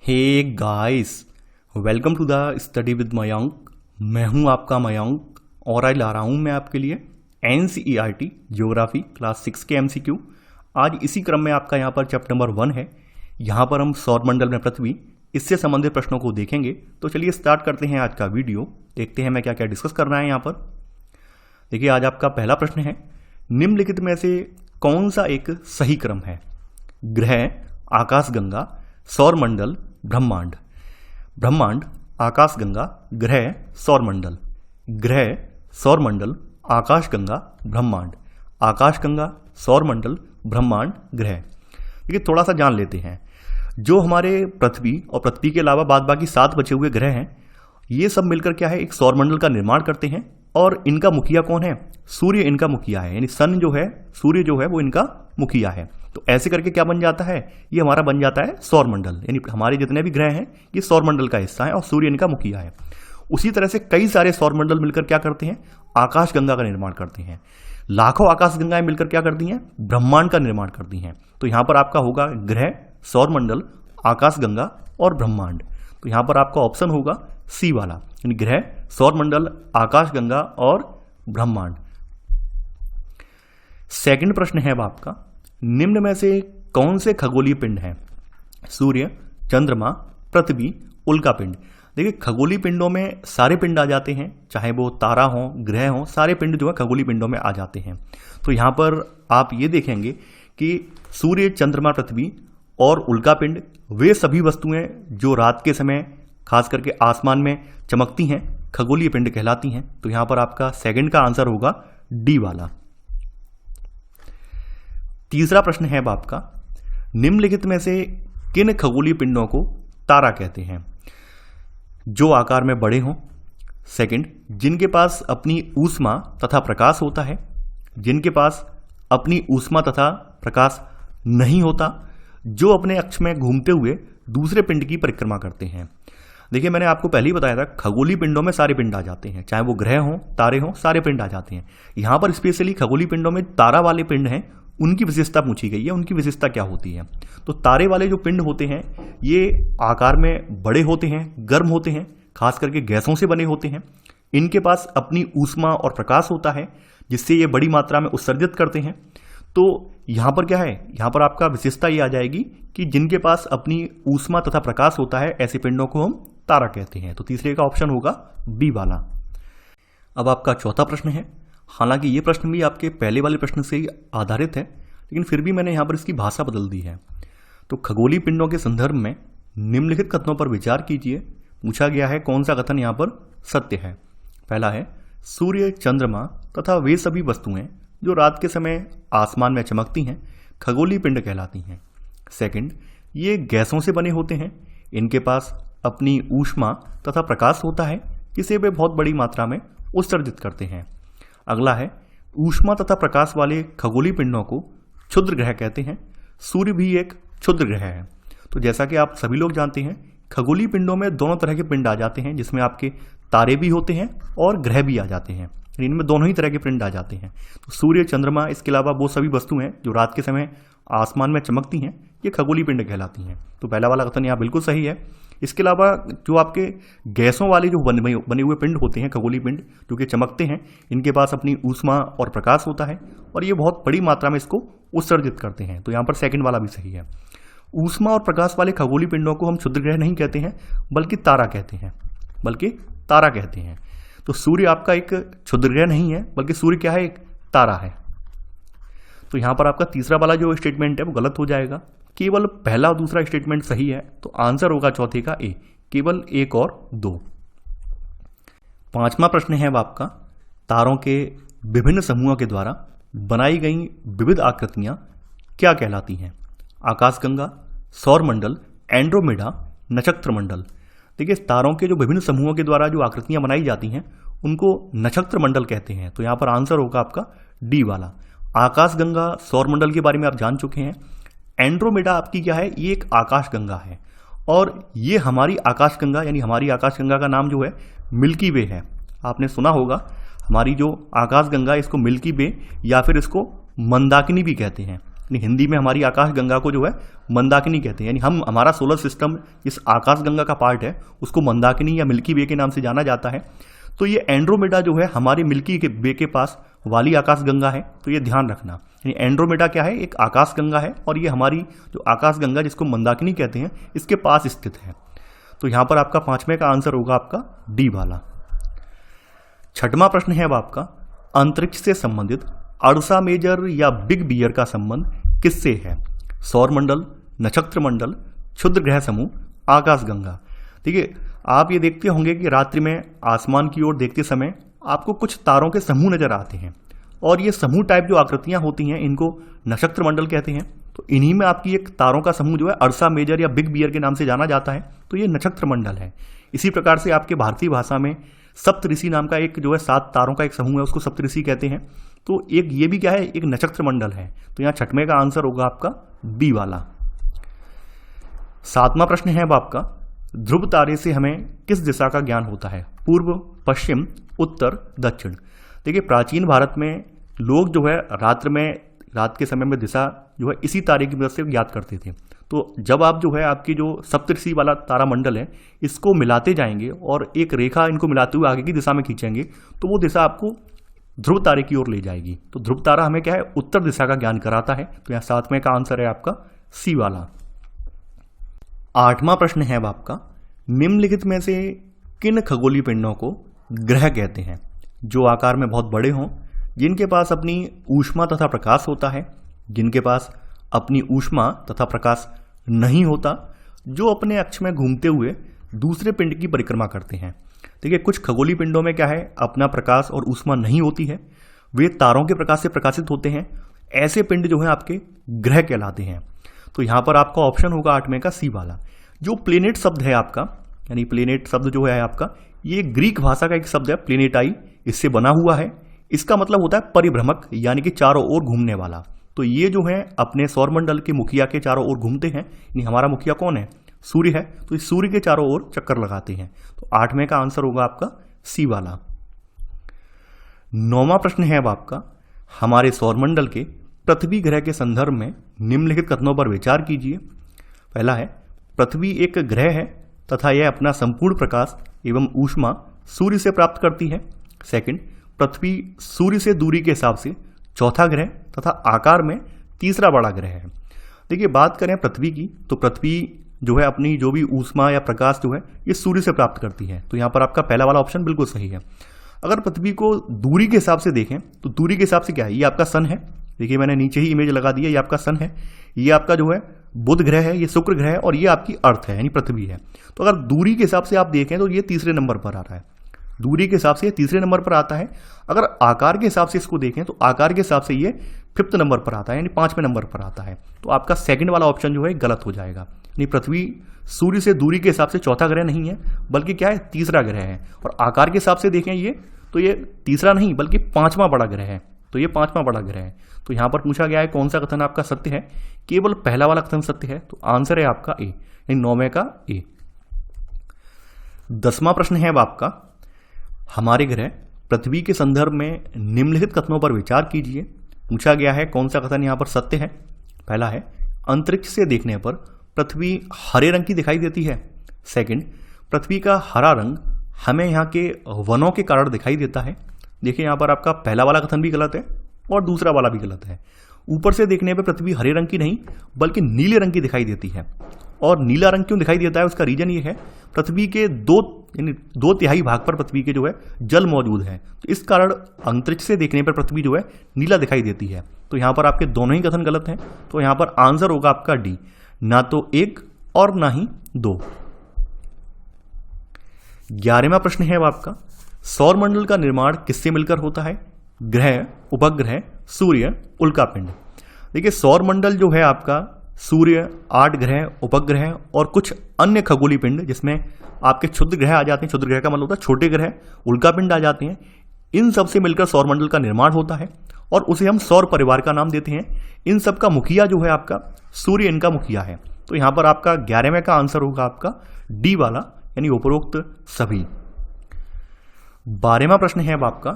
Hey guys, welcome to the study with Mayank. मैं हूं आपका मयंक और आज ला रहा हूं मैं आपके लिए NCERT ज्योग्राफी क्लास 6 के MCQ। आज इसी क्रम में आपका यहां पर चैप्टर नंबर 1 है। यहां पर हम सौरमंडल में पृथ्वी इससे संबंधित प्रश्नों को देखेंगे। तो चलिए स्टार्ट करते हैं आज का वीडियो। देखते हैं मैं क्या क्या डिस्कस करना है यहाँ पर। देखिए, आज आपका पहला प्रश्न है, निम्नलिखित में से कौन सा एक सही क्रम है? ग्रह, आकाशगंगा, सौरमंडल, ब्रह्मांड। ब्रह्मांड, आकाशगंगा, ग्रह, सौरमंडल। ग्रह, सौरमंडल, आकाशगंगा, ब्रह्मांड। आकाशगंगा, सौरमंडल, ब्रह्मांड, ग्रह। देखिए, थोड़ा सा जान लेते हैं। जो हमारे पृथ्वी और पृथ्वी के अलावा बाद बाकी 7 बचे हुए ग्रह हैं, ये सब मिलकर क्या है, एक सौरमंडल का निर्माण करते हैं। और इनका मुखिया कौन है? सूर्य इनका मुखिया है, यानी सन जो है, सूर्य जो है वो इनका मुखिया है। तो ऐसे करके क्या बन जाता है, ये हमारा बन जाता है सौरमंडल। यानी हमारे जितने भी ग्रह हैं ये सौरमंडल का हिस्सा है और सूर्य इनका मुखिया है। उसी तरह से कई सारे सौरमंडल मिलकर क्या करते हैं, आकाशगंगा का निर्माण करते हैं। लाखों आकाशगंगाएं मिलकर क्या करती हैं, ब्रह्मांड का निर्माण करती हैं। तो यहां पर आपका होगा ग्रह, सौरमंडल, आकाशगंगा और ब्रह्मांड। तो यहां पर आपका ऑप्शन होगा सी वाला, यानी ग्रह, सौरमंडल, आकाशगंगा और ब्रह्मांड। सेकंड प्रश्न है अब आपका, निम्न में से कौन से खगोलीय पिंड हैं? सूर्य, चंद्रमा, पृथ्वी, उल्का पिंड। देखिए, खगोलीय पिंडों में सारे पिंड आ जाते हैं, चाहे वो तारा हो, ग्रह हो, सारे पिंड जो है खगोलीय पिंडों में आ जाते हैं। तो यहां पर आप ये देखेंगे कि सूर्य, चंद्रमा, पृथ्वी और उल्का पिंड वे सभी वस्तुएं जो रात के समय खास करके आसमान में चमकती हैं, खगोलीय पिंड कहलाती हैं। तो यहां पर आपका सेकंड का आंसर होगा डी वाला। तीसरा प्रश्न है अब आपका, निम्नलिखित में से किन खगोलीय पिंडों को तारा कहते हैं? जो आकार में बड़े हों। सेकंड, जिनके पास अपनी ऊष्मा तथा प्रकाश होता है। जिनके पास अपनी ऊष्मा तथा प्रकाश नहीं होता। जो अपने अक्ष में घूमते हुए दूसरे पिंड की परिक्रमा करते हैं। देखिए, मैंने आपको पहले ही बताया था, खगोलीय पिंडों में सारे पिंड आ जाते हैं, चाहे वो ग्रह हो, तारे हो, सारे पिंड आ जाते हैं। यहां पर स्पेशली खगोलीय पिंडों में तारा वाले पिंड हैं, उनकी विशेषता पूछी गई है। उनकी विशेषता क्या होती है? तो तारे वाले जो पिंड होते हैं ये आकार में बड़े होते हैं, गर्म होते हैं, खास करके गैसों से बने होते हैं। इनके पास अपनी ऊष्मा और प्रकाश होता है, जिससे ये बड़ी मात्रा में उत्सर्जित करते हैं। तो यहां पर क्या है, यहां पर आपका विशेषता ये आ जाएगी कि जिनके पास अपनी ऊष्मा तथा प्रकाश होता है, ऐसे पिंडों को हम तारा कहते हैं। तो तीसरे का ऑप्शन होगा बी वाला। अब आपका चौथा प्रश्न है। हालांकि ये प्रश्न भी आपके पहले वाले प्रश्न से ही आधारित है, लेकिन फिर भी मैंने यहां पर इसकी भाषा बदल दी है। तो खगोलीय पिंडों के संदर्भ में निम्नलिखित कथनों पर विचार कीजिए। पूछा गया है कौन सा कथन यहां पर सत्य है। पहला है, सूर्य, चंद्रमा तथा वे सभी वस्तुएं जो रात के समय आसमान में चमकती हैं, खगोलीय पिंड कहलाती हैं। सेकंड, ये गैसों से बने होते हैं। इनके पास अपनी ऊष्मा तथा प्रकाश होता है, जिसे वे बहुत बड़ी मात्रा में उत्सर्जित करते हैं। अगला है, ऊष्मा तथा प्रकाश वाले खगोलीय पिंडों को क्षुद्र ग्रह कहते हैं। सूर्य भी एक क्षुद्र ग्रह है। तो जैसा कि आप सभी लोग जानते हैं, खगोलीय पिंडों में दोनों तरह के पिंड आ जाते हैं, जिसमें आपके तारे भी होते हैं और ग्रह भी आ जाते हैं। इनमें दोनों ही तरह के पिंड आ जाते हैं। तो सूर्य, चंद्रमा, इसके अलावा वो सभी वस्तुएं जो रात के समय आसमान में चमकती हैं, ये खगोलीय पिंड कहलाती हैं। तो पहला वाला कथन यहाँ बिल्कुल सही है। इसके अलावा जो आपके गैसों वाले जो बने हुए पिंड होते हैं, खगोलीय पिंड जो कि चमकते हैं, इनके पास अपनी ऊष्मा और प्रकाश होता है और ये बहुत बड़ी मात्रा में इसको उत्सर्जित करते हैं। तो यहाँ पर सेकंड वाला भी सही है। ऊष्मा और प्रकाश वाले खगोलीय पिंडों को हम क्षुद्र ग्रह नहीं कहते हैं, बल्कि तारा कहते हैं। तो सूर्य आपका एक क्षुद्र ग्रह नहीं है, बल्कि सूर्य क्या है, एक तारा है। तो यहां पर आपका तीसरा वाला जो स्टेटमेंट है वो गलत हो जाएगा। केवल पहला और दूसरा स्टेटमेंट सही है। तो आंसर होगा चौथे का ए, केवल 1 और 2। पांचवा प्रश्न है अब आपका, तारों के विभिन्न समूहों के द्वारा बनाई गई विविध आकृतियां क्या कहलाती हैं? आकाशगंगा, सौरमंडल, एंड्रोमेडा, नक्षत्र मंडल। देखिए, तारों के जो विभिन्न समूहों के द्वारा जो आकृतियां बनाई जाती हैं, उनको नक्षत्र मंडल कहते हैं। तो यहां पर आंसर होगा आपका डी वाला। आकाशगंगा, सौरमंडल के बारे में आप जान चुके हैं। एंड्रोमेडा आपकी क्या है, ये एक आकाशगंगा है और ये हमारी आकाशगंगा, यानी हमारी आकाशगंगा का नाम जो है मिल्की वे है। आपने सुना होगा, हमारी जो आकाशगंगा, इसको मिल्की वे या फिर इसको मंदाकिनी भी कहते हैं। यानी हिंदी में हमारी आकाश गंगा को जो है मंदाकिनी कहते हैं। यानी हम हमारा सोलर सिस्टम इस आकाश गंगा का पार्ट है, उसको मंदाकिनी या मिल्की वे के नाम से जाना जाता है। तो ये एंड्रोमेडा जो है हमारी मिल्की वे के पास वाली आकाश गंगा है, तो ये ध्यान रखना। यानी एंड्रोमेडा क्या है, एक आकाश गंगा है, और ये हमारी जो आकाश गंगा जिसको मंदाकिनी कहते हैं इसके पास स्थित है। तो यहां पर आपका 5वें का आंसर होगा आपका डी वाला। 6वां प्रश्न है अब आपका, अंतरिक्ष से संबंधित अर्सा मेजर या बिग बियर का संबंध किससे है? सौर मंडल, नक्षत्र मंडल, क्षुद्र ग्रह समूह, आकाश गंगा। देखिए, आप ये देखते होंगे कि रात्रि में आसमान की ओर देखते समय आपको कुछ तारों के समूह नजर आते हैं, और ये समूह टाइप जो आकृतियां होती हैं इनको नक्षत्र मंडल कहते हैं। तो इन्हीं में आपकी एक तारों का समूह जो है अर्सा मेजर या बिग बियर के नाम से जाना जाता है, तो ये नक्षत्र मंडल है। इसी प्रकार से आपके भारतीय भाषा में सप्तऋषि नाम का एक जो है 7 तारों का एक समूह है, उसको सप्तऋषि कहते हैं। तो एक ये भी क्या है, एक नक्षत्र मंडल है। तो यहाँ 6वें का आंसर होगा आपका बी वाला। 7वां प्रश्न है अब आपका, ध्रुव तारे से हमें किस दिशा का ज्ञान होता है? पूर्व, पश्चिम, उत्तर, दक्षिण। देखिए, प्राचीन भारत में लोग जो है रात के समय में दिशा जो है इसी तारे की मदद से ज्ञात करते थे। तो जब आप जो है आपकी जो सप्तऋषि वाला तारा मंडल है इसको मिलाते जाएंगे और एक रेखा इनको मिलाते हुए आगे की दिशा में खींचेंगे, तो वो दिशा आपको ध्रुव तारे की ओर ले जाएगी। तो ध्रुव तारा हमें क्या है, उत्तर दिशा का ज्ञान कराता है। तो यहाँ 7वें का आंसर है आपका सी वाला। 8वां प्रश्न है अब आपका, निम्नलिखित में से किन खगोलीय पिंडों को ग्रह कहते हैं? जो आकार में बहुत बड़े हों, जिनके पास अपनी ऊष्मा तथा प्रकाश होता है, जिनके पास अपनी ऊष्मा तथा प्रकाश नहीं होता, जो अपने अक्ष में घूमते हुए दूसरे पिंड की परिक्रमा करते हैं। देखिए, कुछ खगोलीय पिंडों में क्या है, अपना प्रकाश और ऊष्मा नहीं होती है, वे तारों के प्रकाश से प्रकाशित होते हैं। ऐसे पिंड जो है आपके ग्रह कहलाते हैं। तो यहां पर आपका ऑप्शन होगा 8वें का सी वाला। जो प्लेनेट शब्द है आपका, यानी प्लेनेट शब्द जो है आपका, ये ग्रीक भाषा का एक शब्द है, प्लेनेटाई, इससे बना हुआ है। इसका मतलब होता है परिभ्रमक, यानी कि चारों ओर घूमने वाला। तो ये जो है अपने सौरमंडल के मुखिया के चारों ओर घूमते हैं। यानी हमारा मुखिया कौन है, सूर्य है, तो इस सूर्य के चारों ओर चक्कर लगाते हैं। तो 8वें का आंसर होगा आपका सी वाला। 9वां प्रश्न है अब आपका, हमारे सौरमंडल के पृथ्वी ग्रह के संदर्भ में निम्नलिखित कथनों पर विचार कीजिए। पहला है, पृथ्वी एक ग्रह है तथा यह अपना संपूर्ण प्रकाश एवं ऊष्मा सूर्य से प्राप्त करती है। सेकंड, पृथ्वी सूर्य से दूरी के हिसाब से चौथा ग्रह तथा आकार में तीसरा बड़ा ग्रह है। देखिए, बात करें पृथ्वी की, तो पृथ्वी जो है अपनी जो भी ऊष्मा या प्रकाश जो है ये सूर्य से प्राप्त करती है। तो यहाँ पर आपका पहला वाला ऑप्शन बिल्कुल सही है। अगर पृथ्वी को दूरी के हिसाब से देखें, तो दूरी के हिसाब से क्या है, ये आपका सन है। देखिए, मैंने नीचे ही इमेज लगा दी है, ये आपका सन है, ये आपका जो है बुध ग्रह है, ये शुक्र ग्रह है, और ये आपकी अर्थ है, यानी पृथ्वी है। तो अगर दूरी के हिसाब से आप देखें तो ये तीसरे नंबर पर आ रहा है। दूरी के हिसाब से ये तीसरे नंबर पर आता है। अगर आकार के हिसाब से इसको देखें तो आकार के हिसाब से ये 5th नंबर पर आता है, यानी 5वें नंबर पर आता है। तो आपका सेकंड वाला ऑप्शन जो है गलत हो जाएगा। यानी पृथ्वी सूर्य से दूरी के हिसाब से चौथा ग्रह नहीं है, बल्कि क्या है, तीसरा ग्रह है। और आकार के हिसाब से देखें ये, तो ये तीसरा नहीं बल्कि 5वां बड़ा ग्रह है। तो ये 5वां बड़ा ग्रह है। तो यहां पर पूछा गया है कौन सा कथन आपका सत्य है? केवल पहला वाला कथन सत्य है। तो आंसर है आपका ए, यानी 9वें का ए। 10वां प्रश्न है अब आपका, हमारे ग्रह पृथ्वी के संदर्भ में निम्नलिखित कथनों पर विचार कीजिए। पूछा गया है कौन सा कथन यहां पर सत्य है? पहला है, अंतरिक्ष से देखने पर पृथ्वी हरे रंग की दिखाई देती है। सेकंड, पृथ्वी का हरा रंग हमें यहाँ के वनों के कारण दिखाई देता है। देखिए, यहाँ पर आपका पहला वाला कथन भी गलत है और दूसरा वाला भी गलत है। ऊपर से देखने पर पृथ्वी हरे रंग की नहीं बल्कि नीले रंग की दिखाई देती है। और नीला रंग क्यों दिखाई देता है, उसका रीजन ये है, पृथ्वी के 2/3 भाग पर पृथ्वी के जो है जल मौजूद है। तो इस कारण अंतरिक्ष से देखने पर पृथ्वी जो है नीला दिखाई देती है। तो यहाँ पर आपके दोनों ही कथन गलत हैं। तो यहाँ पर आंसर होगा आपका डी, ना तो 1 और ना ही 2। 11वां प्रश्न है आपका, सौरमंडल का निर्माण किससे मिलकर होता है? ग्रह, उपग्रह, सूर्य, उल्कापिंड। देखिए, सौरमंडल जो है आपका सूर्य, 8 ग्रह, उपग्रह और कुछ अन्य खगोलीय पिंड, जिसमें आपके क्षुद्र ग्रह आ जाते हैं। क्षुद्र ग्रह का मतलब होता है छोटे ग्रह, उल्कापिंड आ जाते हैं। इन सब से मिलकर सौरमंडल का निर्माण होता है और उसे हम सौर परिवार का नाम देते हैं। इन सब का मुखिया जो है आपका सूर्य, इनका मुखिया है। तो यहां पर आपका 11वें का आंसर होगा आपका डी वाला, यानी उपरोक्त सभी। 12वां प्रश्न है अब आपका,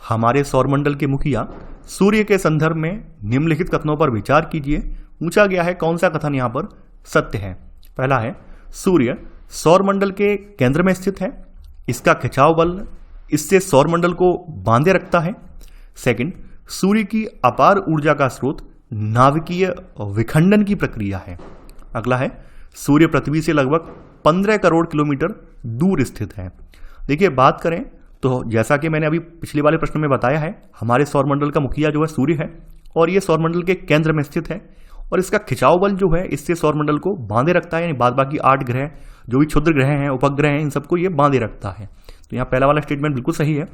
हमारे सौरमंडल के मुखिया सूर्य के संदर्भ में निम्नलिखित कथनों पर विचार कीजिए। पूछा गया है कौन सा कथन यहां पर सत्य है। पहला है, सूर्य सौरमंडल के केंद्र में स्थित है, इसका खिंचाव बल इससे सौरमंडल को बांधे रखता है। सेकंड, सूर्य की अपार ऊर्जा का स्रोत नाभिकीय विखंडन की प्रक्रिया है। अगला है, सूर्य पृथ्वी से लगभग 15 करोड़ किलोमीटर दूर स्थित है। देखिए, बात करें तो जैसा कि मैंने अभी पिछले वाले प्रश्न में बताया है, हमारे सौरमंडल का मुखिया जो है सूर्य है और ये सौरमंडल के केंद्र में स्थित है और इसका खिंचाव बल जो है इससे सौरमंडल को बांधे रखता है, यानी बाद बाकी 8 ग्रह जो भी क्षुद्र ग्रह हैं, उपग्रह हैं, इन सबको ये बांधे रखता है। तो यहाँ पहला वाला स्टेटमेंट बिल्कुल सही है।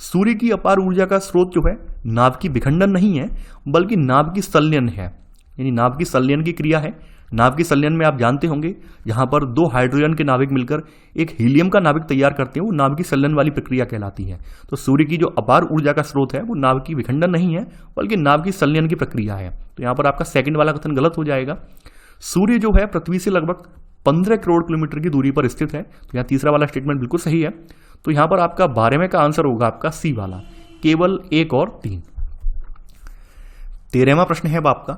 सूर्य की अपार ऊर्जा का स्रोत जो है नाभ की विखंडन नहीं है, बल्कि नाभ की संलयन है, यानी नाभ की संलयन की क्रिया है। नाभ की संलयन में आप जानते होंगे, जहां पर 2 हाइड्रोजन के नाभिक मिलकर एक हीलियम का नाभिक तैयार करते हैं, वो नाभ की संलयन वाली प्रक्रिया कहलाती है। तो सूर्य की जो अपार ऊर्जा का स्रोत है वो नाभ की विखंडन नहीं है, बल्कि नाभ की संलयन की प्रक्रिया है। तो यहाँ पर आपका सेकंड वाला कथन गलत हो जाएगा। सूर्य जो है पृथ्वी से लगभग 15 करोड़ किलोमीटर की दूरी पर स्थित है। तो यहाँ तीसरा वाला स्टेटमेंट बिल्कुल सही है। तो यहाँ पर आपका 12वें का आंसर होगा आपका सी वाला, केवल 1 और 3। 13वां प्रश्न है आपका,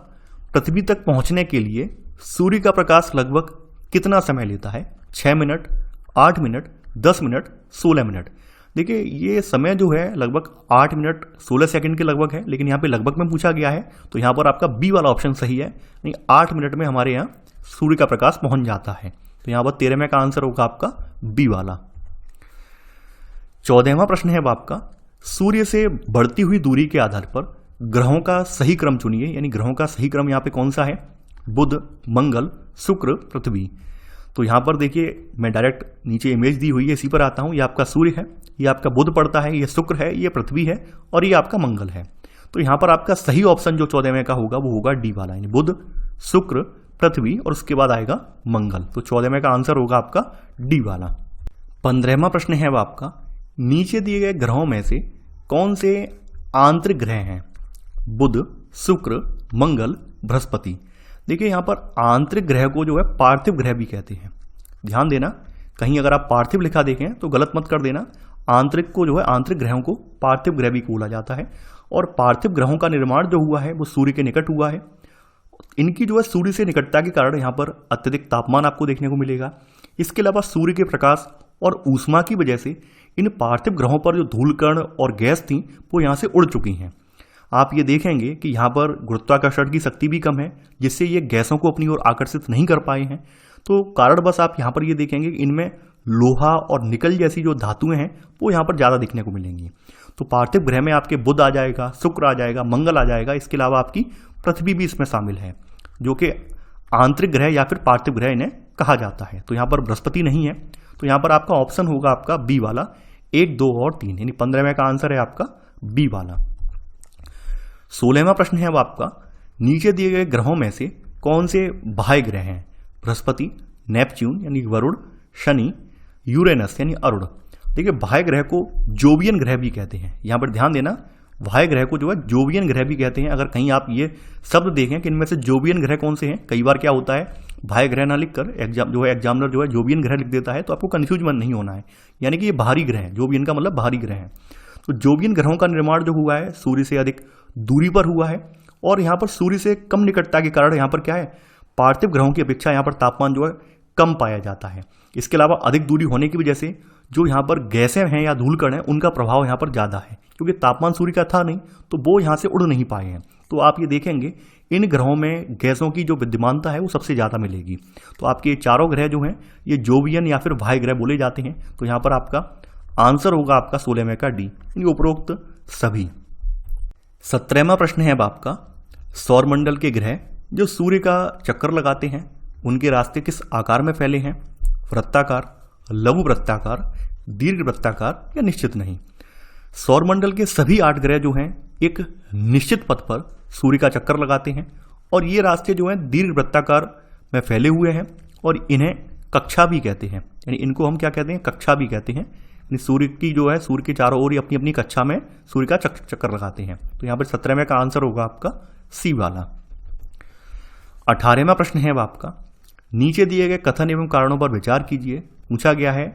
पृथ्वी तक पहुंचने के लिए सूर्य का प्रकाश लगभग कितना समय लेता है? 6 मिनट, 8 मिनट, 10 मिनट, 16 मिनट। देखिए, ये समय जो है लगभग 8 मिनट 16 सेकंड के लगभग है, लेकिन यहाँ पे लगभग में पूछा गया है, तो यहाँ पर आपका बी वाला ऑप्शन सही है। नहीं, 8 मिनट में हमारे यहाँ सूर्य का प्रकाश पहुंच जाता है। तो यहाँ पर 13वें का आंसर होगा आपका बी वाला। 14वां प्रश्न है आपका, सूर्य से बढ़ती हुई दूरी के आधार पर ग्रहों का सही क्रम चुनिए, यानी ग्रहों का सही क्रम यहाँ पे कौन सा है? बुध, मंगल, शुक्र, पृथ्वी। तो यहां पर देखिए, मैं डायरेक्ट नीचे इमेज दी हुई है इसी पर आता हूं। ये आपका सूर्य है, ये आपका बुध पड़ता है, ये शुक्र है, ये पृथ्वी है और ये आपका मंगल है। तो यहां पर आपका सही ऑप्शन जो 14वें का होगा वो होगा डी वाला, यानी बुध, शुक्र, पृथ्वी और उसके बाद आएगा मंगल। तो 14वें का आंसर होगा आपका डी वाला। 15वां प्रश्न है आपका, नीचे दिए गए ग्रहों में से कौन से आंतरिक ग्रह हैं? बुध, शुक्र, मंगल, बृहस्पति। देखिए, यहां पर आंतरिक ग्रह को जो है पार्थिव ग्रह भी कहते हैं। ध्यान देना, कहीं अगर आप पार्थिव लिखा देखें तो गलत मत कर देना। आंतरिक को जो है, आंतरिक ग्रहों को पार्थिव ग्रह भी बोला जाता है और पार्थिव ग्रहों का निर्माण जो हुआ है वो सूर्य के निकट हुआ है। इनकी जो है सूर्य से निकटता के कारण यहाँ पर अत्यधिक तापमान आपको देखने को मिलेगा। इसके अलावा सूर्य के प्रकाश और ऊष्मा की वजह से इन पार्थिव ग्रहों पर जो धूलकण और गैस थी वो यहाँ से उड़ चुकी हैं। आप ये देखेंगे कि यहाँ पर गुरुत्वाकर्षण की शक्ति भी कम है, जिससे ये गैसों को अपनी ओर आकर्षित नहीं कर पाए हैं। तो कारण बस आप यहाँ पर ये देखेंगे कि इनमें लोहा और निकल जैसी जो धातुएं हैं वो यहाँ पर ज़्यादा दिखने को मिलेंगी। तो पार्थिव ग्रह में आपके बुध आ जाएगा, शुक्र आ जाएगा, मंगल आ जाएगा। इसके अलावा आपकी पृथ्वी भी इसमें शामिल है, जो कि आंतरिक ग्रह या फिर पार्थिव ग्रह इन्हें कहा जाता है। तो यहाँ पर बृहस्पति नहीं है। तो यहाँ पर आपका ऑप्शन होगा आपका बी वाला, 1, 2 और 3, यानी 15वें का आंसर है आपका बी वाला। 16वां प्रश्न है अब आपका, नीचे दिए गए ग्रहों में से कौन से बाह्य ग्रह हैं? बृहस्पति, नेपच्यून यानी वरुण, शनि, यूरेनस यानी अरुण। देखिए, बाह्य ग्रह को जोवियन ग्रह भी कहते हैं। यहां पर ध्यान देना, बाह्य ग्रह को जो है जोवियन ग्रह भी कहते हैं। अगर कहीं आप ये शब्द देखें कि इनमें से जोवियन ग्रह कौन से हैं, कई बार क्या होता है बाह्य ग्रह ना लिखकर एग्जामिनर जो है जोवियन ग्रह लिख देता है, तो आपको कंफ्यूज मन नहीं होना है। यानी कि ये बाहरी ग्रह है, जोवियन का मतलब बाहरी ग्रह है। तो जोवियन ग्रहों का निर्माण जो हुआ है सूर्य से अधिक दूरी पर हुआ है और यहाँ पर सूर्य से कम निकटता के कारण यहाँ पर क्या है, पार्थिव ग्रहों की अपेक्षा यहाँ पर तापमान जो है कम पाया जाता है। इसके अलावा अधिक दूरी होने की वजह से जो यहाँ पर गैसें हैं या धूलकण हैं उनका प्रभाव यहाँ पर ज़्यादा है, क्योंकि तापमान सूर्य का था नहीं तो वो यहाँ से उड़ नहीं पाए हैं। तो आप ये देखेंगे इन ग्रहों में गैसों की जो विद्यमानता है वो सबसे ज़्यादा मिलेगी। तो आपके चारों ग्रह जो हैं ये जोवियन या फिर बाह्य ग्रह बोले जाते हैं। तो यहाँ पर आपका आंसर होगा आपका 16वें का डी, यानी उपरोक्त सभी। 17वां प्रश्न है अब आपका, सौरमंडल के ग्रह जो सूर्य का चक्कर लगाते हैं उनके रास्ते किस आकार में फैले हैं? वृत्ताकार, लघु वृत्ताकार, दीर्घ वृत्ताकार या निश्चित नहीं। सौरमंडल के सभी 8 ग्रह जो हैं एक निश्चित पथ पर सूर्य का चक्कर लगाते हैं और ये रास्ते जो हैं दीर्घ वृत्ताकार में फैले हुए हैं और इन्हें कक्षा भी कहते हैं। यानी इनको हम क्या कहते हैं, कक्षा भी कहते हैं। सूर्य की जो है सूर्य के चारों ओर अपनी अपनी कक्षा में सूर्य का चक्कर लगाते हैं। तो यहाँ पर 17वें का आंसर होगा आपका सी वाला। 18वां प्रश्न है अब आपका, नीचे दिए गए कथन एवं कारणों पर विचार कीजिए। पूछा गया है,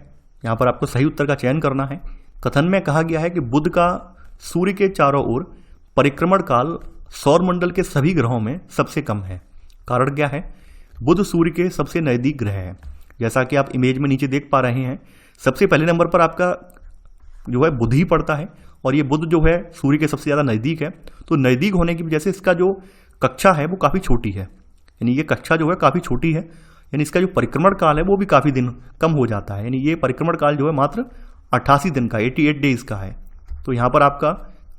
यहाँ पर आपको सही उत्तर का चयन करना है। कथन में कहा गया है कि बुध का सूर्य के चारों ओर परिक्रमण काल सौरमंडल के सभी ग्रहों में सबसे कम है। कारण क्या है? बुध सूर्य के सबसे नजदीक ग्रह है। जैसा कि आप इमेज में नीचे देख पा रहे हैं, सबसे पहले नंबर पर आपका जो है बुध ही पड़ता है और ये बुध जो है सूर्य के सबसे ज़्यादा नज़दीक है। तो नज़दीक होने की वजह से इसका जो कक्षा है वो काफ़ी छोटी है, यानी ये कक्षा जो है काफ़ी छोटी है, यानी इसका जो परिक्रमण काल है वो भी काफ़ी दिन कम हो जाता है। यानी ये परिक्रमण काल जो है मात्र 88 दिन का, 88 डेज का है। तो यहाँ पर आपका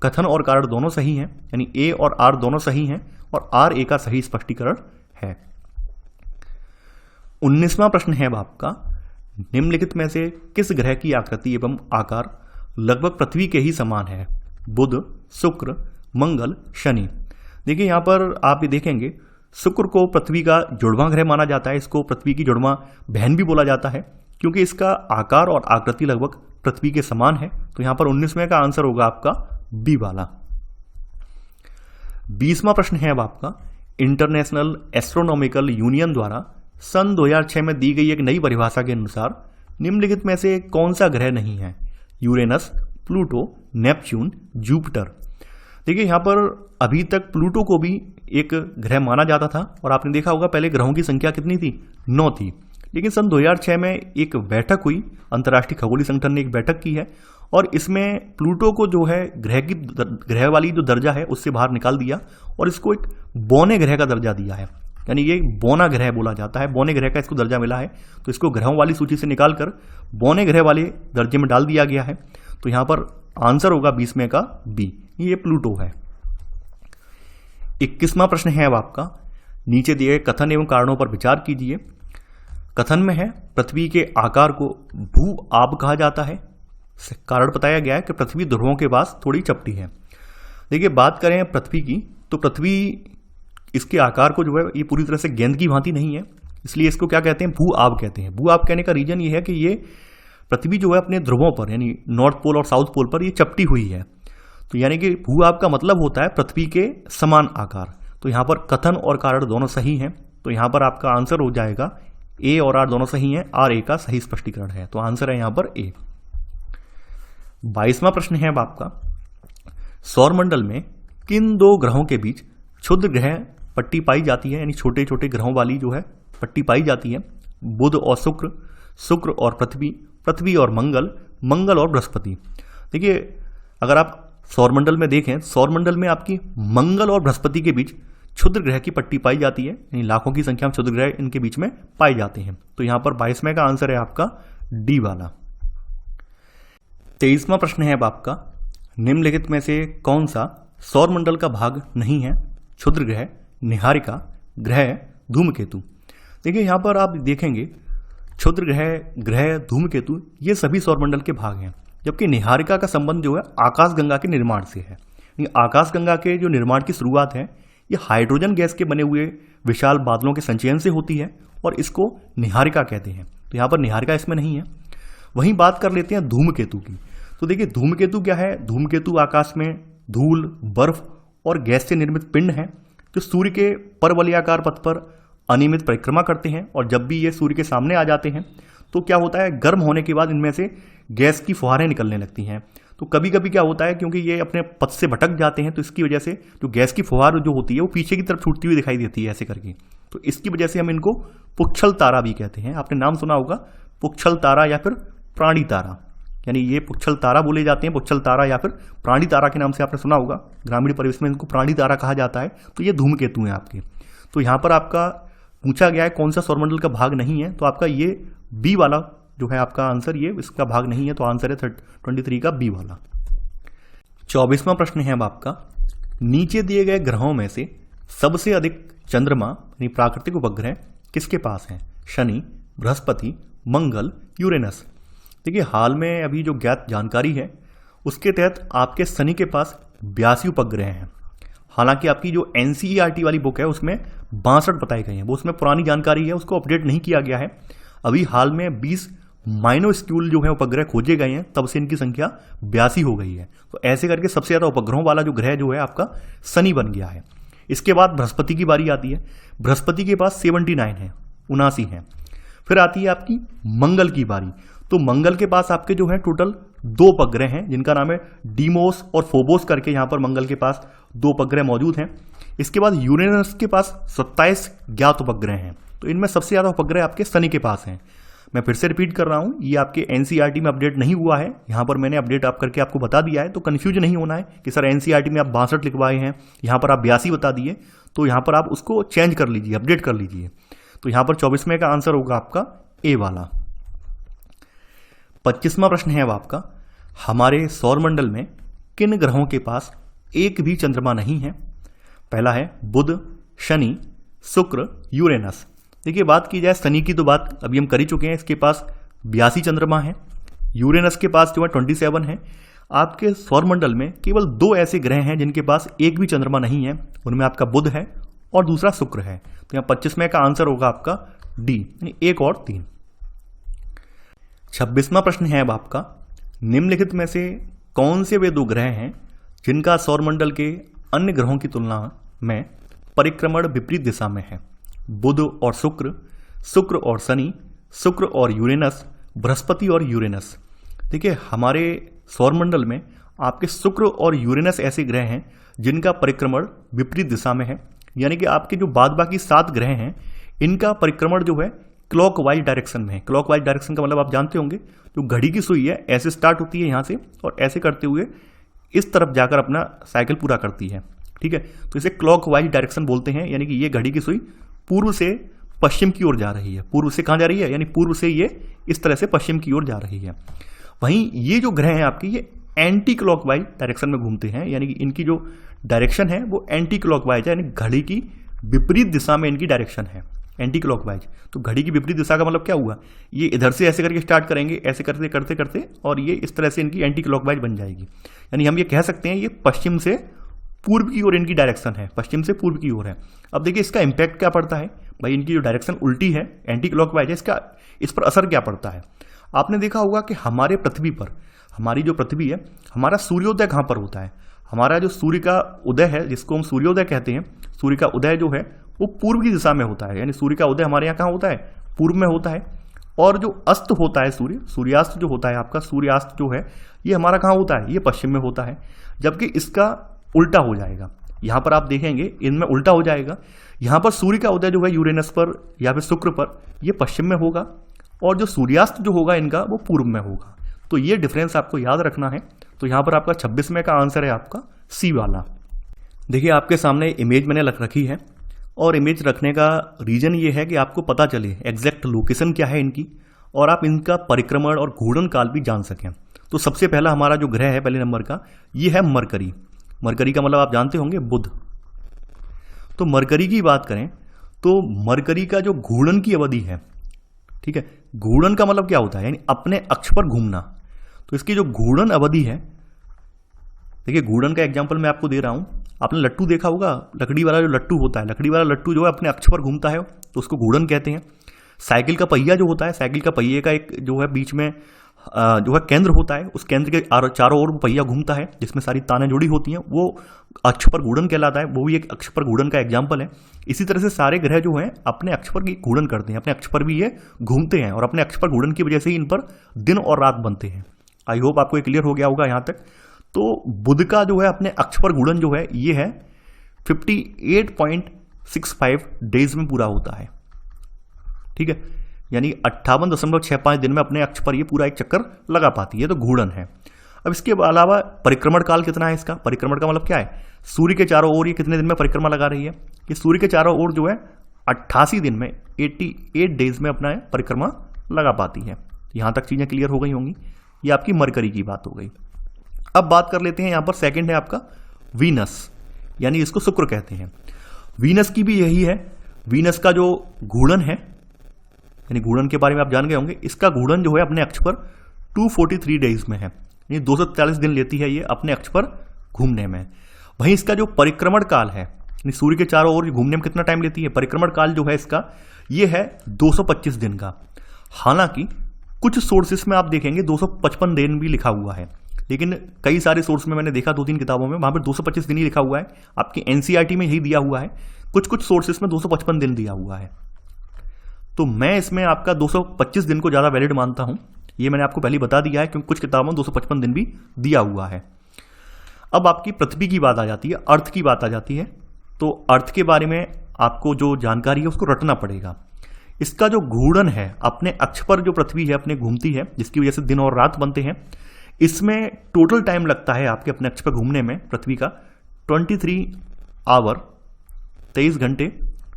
कथन और कारण दोनों सही हैं, यानी ए और आर दोनों सही हैं और आर ए का सही स्पष्टीकरण है। 19वां प्रश्न है आपका, निम्नलिखित में से किस ग्रह की आकृति एवं आकार लगभग पृथ्वी के ही समान है? बुध, शुक्र, मंगल, शनि। देखिए यहाँ पर आप ये देखेंगे, शुक्र को पृथ्वी का जुड़वां ग्रह माना जाता है, इसको पृथ्वी की जुड़वां बहन भी बोला जाता है क्योंकि इसका आकार और आकृति लगभग पृथ्वी के समान है। तो यहाँ पर 19वें का आंसर होगा आपका बी वाला। 20वां प्रश्न है अब आपका, इंटरनेशनल एस्ट्रोनॉमिकल यूनियन द्वारा सन 2006 में दी गई एक नई परिभाषा के अनुसार निम्नलिखित में से कौन सा ग्रह नहीं है? Uranus, Pluto, Neptune, Jupiter. देखिए यहाँ पर अभी तक प्लूटो को भी एक ग्रह माना जाता था और आपने देखा होगा पहले ग्रहों की संख्या कितनी थी? 9 थी। लेकिन सन 2006 में एक बैठक हुई, अंतर्राष्ट्रीय खगोलीय संगठन ने एक बैठक की है और इसमें प्लूटो को जो है ग्रह वाली जो दर्जा है उससे बाहर निकाल दिया और इसको एक बौने ग्रह का दर्जा दिया है, यानी ये बौना ग्रह बोला जाता है, बौने ग्रह का इसको दर्जा मिला है। तो इसको ग्रहों वाली सूची से निकालकर बौने ग्रह वाले दर्जे में डाल दिया गया है। तो यहाँ पर आंसर होगा 20वें का बी, ये प्लूटो है। 21वां प्रश्न है अब आपका, नीचे दिए कथन एवं कारणों पर विचार कीजिए। कथन में है पृथ्वी के आकार को भू आब कहा जाता है। कारण बताया गया है कि पृथ्वी ध्रुवों के पास थोड़ी चपटी है। देखिए बात करें पृथ्वी की, तो पृथ्वी इसके आकार को जो है ये पूरी तरह से गेंद की भांति नहीं है, इसलिए इसको क्या कहते हैं? भू आब कहते हैं। भू आब कहने का रीजन ये है कि ये पृथ्वी जो है अपने ध्रुवों पर यानी नॉर्थ पोल और साउथ पोल पर ये चपटी हुई है। तो यानी कि भू आब का मतलब होता है पृथ्वी के समान आकार। तो यहाँ पर कथन और कारण दोनों सही हैं, तो यहाँ पर आपका आंसर हो जाएगा ए और आर दोनों सही हैं, आर ए का सही स्पष्टीकरण है। तो आंसर है यहाँ पर ए। 22वां प्रश्न है अब आपका, सौरमंडल में किन दो ग्रहों के बीच क्षुद्र ग्रह पट्टी पाई जाती है, यानी छोटे छोटे ग्रहों वाली जो है पट्टी पाई जाती है? बुध और शुक्र, शुक्र और पृथ्वी, पृथ्वी और मंगल, मंगल और बृहस्पति। देखिए अगर आप सौरमंडल में देखें, सौरमंडल में आपकी मंगल और बृहस्पति के बीच क्षुद्र ग्रह की पट्टी पाई जाती है, यानी लाखों की संख्या में क्षुद्र ग्रह इनके बीच में पाए जाते हैं। तो यहां पर 22वें का आंसर है आपका डी वाला। 23वां प्रश्न है अब आपका, निम्नलिखित में से कौन सा सौरमंडल का भाग नहीं है? क्षुद्र ग्रह, निहारिका, ग्रह, धूमकेतु। देखिए यहां पर आप देखेंगे क्षुद्र ग्रह, धूमकेतु ये सभी सौरमंडल के भाग हैं, जबकि निहारिका का संबंध जो है आकाशगंगा के निर्माण से है। आकाशगंगा के जो निर्माण की शुरुआत है ये हाइड्रोजन गैस के बने हुए विशाल बादलों के संचयन से होती है और इसको निहारिका कहते हैं। तो यहाँ पर निहारिका इसमें नहीं है। वहीं बात कर लेते हैं धूमकेतु की। तो देखिए धूमकेतु क्या है? धूमकेतु आकाश में धूल, बर्फ और गैस से निर्मित पिंड हैं जो सूर्य के परवलयाकार पथ पर अनियमित परिक्रमा करते हैं और जब भी ये सूर्य के सामने आ जाते हैं तो क्या होता है, गर्म होने के बाद इनमें से गैस की फुहारें निकलने लगती हैं। तो कभी कभी क्या होता है, क्योंकि ये अपने पथ से भटक जाते हैं तो इसकी वजह से जो गैस की फुहार जो होती है वो पीछे की तरफ छूटती हुई दिखाई देती है ऐसे करके। तो इसकी वजह से हम इनको पुच्छल तारा भी कहते हैं। आपने नाम सुना होगा पुच्छल तारा या फिर प्राणी तारा, यानी ये पुच्छल तारा बोले जाते हैं, पुच्छल तारा या फिर प्राणी तारा के नाम से आपने सुना होगा। ग्रामीण परिवेश में इनको प्राणी तारा कहा जाता है। तो ये धूमकेतु हैं आपके। तो यहाँ पर आपका पूछा गया है कौन सा सौरमंडल का भाग नहीं है, तो आपका ये बी वाला जो है आपका आंसर, ये इसका भाग नहीं है, तो आंसर है 23 का बी वाला। 24वां प्रश्न है अब आपका, नीचे दिए गए ग्रहों में से सबसे अधिक चंद्रमा यानी प्राकृतिक उपग्रह किसके पास हैं? शनि, बृहस्पति, मंगल, यूरेनस। देखिए हाल में अभी जो ज्ञात जानकारी है उसके तहत आपके शनि के पास 82 उपग्रह हैं। हालांकि आपकी जो NCERT वाली बुक है उसमें 62 बताए गए हैं, वो उसमें पुरानी जानकारी है, उसको अपडेट नहीं किया गया है। अभी हाल में 20 माइनोस्क्यूल जो है उपग्रह खोजे गए हैं, तब से इनकी संख्या 82 हो गई है। तो ऐसे करके सबसे ज्यादा उपग्रहों वाला जो ग्रह जो है आपका शनि बन गया है। इसके बाद बृहस्पति की बारी आती है। बृहस्पति के पास 79 है, 79 है। फिर आती है आपकी मंगल की बारी। तो मंगल के पास आपके जो है टोटल 2 उपग्रह हैं जिनका नाम है डीमोस और फोबोस करके, यहां पर मंगल के पास 2 उपग्रह मौजूद हैं। इसके बाद यूरेनस के पास 27 ज्ञात उपग्रह हैं। तो इनमें सबसे ज्यादा उपग्रह आपके शनि के पास हैं। मैं फिर से रिपीट कर रहा हूं, ये आपके एनसीईआरटी में अपडेट नहीं हुआ है, यहां पर मैंने अपडेट आप करके आपको बता दिया है। तो कंफ्यूज नहीं होना है कि सर एनसीईआरटी में आप 62 लिखवाए हैं, यहां पर आप 82 बता दिए, तो यहां पर आप उसको चेंज कर लीजिए, अपडेट कर लीजिए। तो यहां पर 24वें का आंसर होगा आपका ए वाला। 25वां प्रश्न है अब आपका, हमारे सौरमंडल में किन ग्रहों के पास एक भी चंद्रमा नहीं है? पहला है बुध, शनि, शुक्र, यूरेनस। देखिए बात की जाए शनि की तो बात अभी हम कर ही चुके हैं, इसके पास 82 चंद्रमा है। यूरेनस के पास जो है 27 है। आपके सौरमंडल में केवल 2 ऐसे ग्रह हैं जिनके पास एक भी चंद्रमा नहीं है, उनमें आपका बुध है और दूसरा शुक्र है। तो यहाँ 25वें का आंसर होगा आपका डी, यानी 1 और 3। 26वां प्रश्न है अब आपका, निम्नलिखित में से कौन से वे 2 ग्रह हैं जिनका सौरमंडल के अन्य ग्रहों की तुलना में परिक्रमण विपरीत दिशा में है? बुध और शुक्र, शुक्र और शनि, शुक्र और यूरेनस, बृहस्पति और यूरेनस। देखिए हमारे सौरमंडल में आपके शुक्र और यूरेनस ऐसे ग्रह हैं जिनका परिक्रमण विपरीत दिशा में है, यानी कि आपके जो बाद बाकी 7 ग्रह हैं इनका परिक्रमण जो है क्लॉकवाइज डायरेक्शन में है। क्लॉकवाइज डायरेक्शन का मतलब आप जानते होंगे, जो घड़ी की सुई है ऐसे स्टार्ट होती है यहाँ से और ऐसे करते हुए इस तरफ जाकर अपना साइकिल पूरा करती है, ठीक है। तो इसे क्लॉकवाइज डायरेक्शन बोलते हैं, यानी कि ये घड़ी की सुई पूर्व से पश्चिम की ओर जा रही है। पूर्व से कहाँ जा रही है? यानी पूर्व से ये इस तरह से पश्चिम की ओर जा रही है। वहीं ये जो ग्रह हैं आपके, ये एंटी क्लॉकवाइज डायरेक्शन में घूमते हैं, यानी कि इनकी जो डायरेक्शन है वो एंटी क्लॉकवाइज है, यानी घड़ी की विपरीत दिशा में इनकी डायरेक्शन है, एंटी क्लॉकवाइज। तो घड़ी की विपरीत दिशा का मतलब क्या हुआ? ये इधर से ऐसे करके स्टार्ट करेंगे, ऐसे करते करते करते, और ये इस तरह से इनकी एंटी क्लॉकवाइज बन जाएगी। यानी हम ये कह सकते हैं ये पश्चिम से पूर्व की ओर इनकी डायरेक्शन है, पश्चिम से पूर्व की ओर है। अब देखिए इसका इंपैक्ट क्या पड़ता है भाई, इनकी जो डायरेक्शन उल्टी है, एंटी क्लॉकवाइज है, इसका इस पर असर क्या पड़ता है? आपने देखा होगा कि हमारे पृथ्वी पर, हमारी जो पृथ्वी है, हमारा सूर्योदय कहाँ पर होता है? हमारा जो सूर्य का उदय है, जिसको हम सूर्योदय कहते हैं, सूर्य का उदय जो है वो पूर्व की दिशा में होता है। यानी सूर्य का उदय हमारे यहाँ कहाँ होता है? पूर्व में होता है। और जो अस्त होता है सूर्यास्त जो होता है आपका, सूर्यास्त जो है ये हमारा कहाँ होता है? ये पश्चिम में होता है। जबकि इसका उल्टा हो जाएगा, यहाँ पर आप देखेंगे इनमें उल्टा हो जाएगा। यहाँ पर सूर्य का उदय जो है यूरेनस पर या फिर शुक्र पर, ये पश्चिम में होगा, और जो सूर्यास्त जो होगा इनका वो पूर्व में होगा। तो ये डिफरेंस आपको याद रखना है। तो यहाँ पर आपका 26वें का आंसर है आपका सी वाला। देखिए आपके सामने इमेज मैंने रख रखी है, और इमेज रखने का रीजन ये है कि आपको पता चले एग्जैक्ट लोकेशन क्या है इनकी, और आप इनका परिक्रमण और घूर्णन काल भी जान सकें। तो सबसे पहला हमारा जो ग्रह है पहले नंबर का, ये है मरकरी। मरकरी का मतलब आप जानते होंगे बुध। तो मरकरी की बात करें तो मरकरी का जो घूर्णन की अवधि है, ठीक है, घूर्णन का मतलब क्या होता है? यानी अपने अक्ष पर घूमना। तो इसकी जो घूर्णन अवधि है, देखिए घूर्णन का एग्जांपल मैं आपको दे रहा हूं। आपने लट्टू देखा होगा, लकड़ी वाला जो लट्टू होता है, लकड़ी वाला लट्टू जो है अपने अक्ष पर घूमता है, तो उसको घूर्णन कहते हैं। साइकिल का पहिया जो होता है, साइकिल का पहिए का एक जो है बीच में जो है केंद्र होता है, उस केंद्र के चारों ओर पहिया घूमता है जिसमें सारी तानें जुड़ी होती हैं, वो अक्ष पर घूर्णन कहलाता है। वो भी एक अक्ष पर घूर्णन का एग्जाम्पल है। इसी तरह से सारे ग्रह जो हैं अपने अक्ष पर घूर्णन करते हैं, अपने अक्ष पर भी ये घूमते हैं, और अपने अक्ष पर घूर्णन की वजह से ही इन पर दिन और रात बनते हैं। आई होप आपको क्लियर हो गया होगा यहाँ तक। तो बुध का जो है अपने अक्ष पर घूर्णन जो है ये है 58.65 डेज में पूरा होता है, ठीक है, यानी 58.65 दिन में अपने अक्ष पर ये पूरा एक चक्कर लगा पाती है। तो घूर्णन है। अब इसके अलावा परिक्रमण काल कितना है इसका? परिक्रमण का मतलब क्या है? सूर्य के चारों ओर ये कितने दिन में परिक्रमा लगा रही है? ये सूर्य के चारों ओर जो है 88 दिन में, 88 डेज में अपना परिक्रमा लगा पाती है। यहां तक चीजें क्लियर हो गई होंगी। ये आपकी मरकरी की बात हो गई। अब बात कर लेते हैं, यहां पर सेकंड है आपका वीनस, यानी इसको शुक्र कहते हैं। वीनस की भी यही है। वीनस का जो घूर्णन है, यानी घूर्णन के बारे में आप जान गए होंगे, इसका घूर्णन जो है अपने अक्ष पर 243 डेज में है, यानी 243 दिन लेती है ये अपने अक्ष पर घूमने में। वहीं इसका जो परिक्रमण काल है, यानी सूर्य के चारों ओर घूमने में कितना टाइम लेती है, परिक्रमण काल जो है इसका ये है 225 दिन का। हालांकि कुछ सोर्सेस में आप देखेंगे 255 दिन भी लिखा हुआ है, लेकिन कई सारे सोर्स में मैंने देखा 2-3 किताबों में वहां पर 225 दिन ही लिखा हुआ है। आपकी एनसीईआरटी में यही दिया हुआ है। कुछ सोर्सेस में 255 दिन दिया हुआ है। तो मैं इसमें आपका 225 दिन को ज्यादा वैलिड मानता हूं, ये मैंने आपको पहले बता दिया है, क्योंकि कुछ किताबों में 255 दिन भी दिया हुआ है। अब आपकी पृथ्वी की बात आ जाती है, अर्थ की बात आ जाती है। तो अर्थ के बारे में आपको जो जानकारी है उसको रटना पड़ेगा। इसका जो घूर्णन है, अपने अक्ष पर जो पृथ्वी है अपने घूमती है, जिसकी वजह से दिन और रात बनते हैं, इसमें टोटल टाइम लगता है आपके अपने अक्ष पर घूमने में पृथ्वी का 23 आवर 23 घंटे,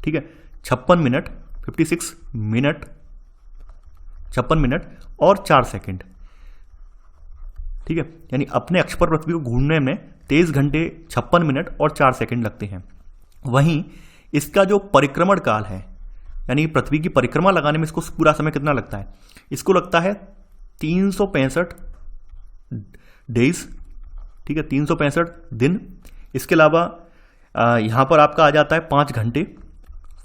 ठीक है, 56 मिनट 56 मिनट 56 मिनट और 4 सेकंड, ठीक है। यानी अपने अक्ष पर पृथ्वी को घूमने में 23 घंटे 56 मिनट और 4 सेकंड लगते हैं। वहीं इसका जो परिक्रमण काल है, यानी पृथ्वी की परिक्रमा लगाने में इसको पूरा समय कितना लगता है, इसको लगता है 365 डेज, ठीक है, 365 दिन। इसके अलावा यहां पर आपका आ जाता है 5 घंटे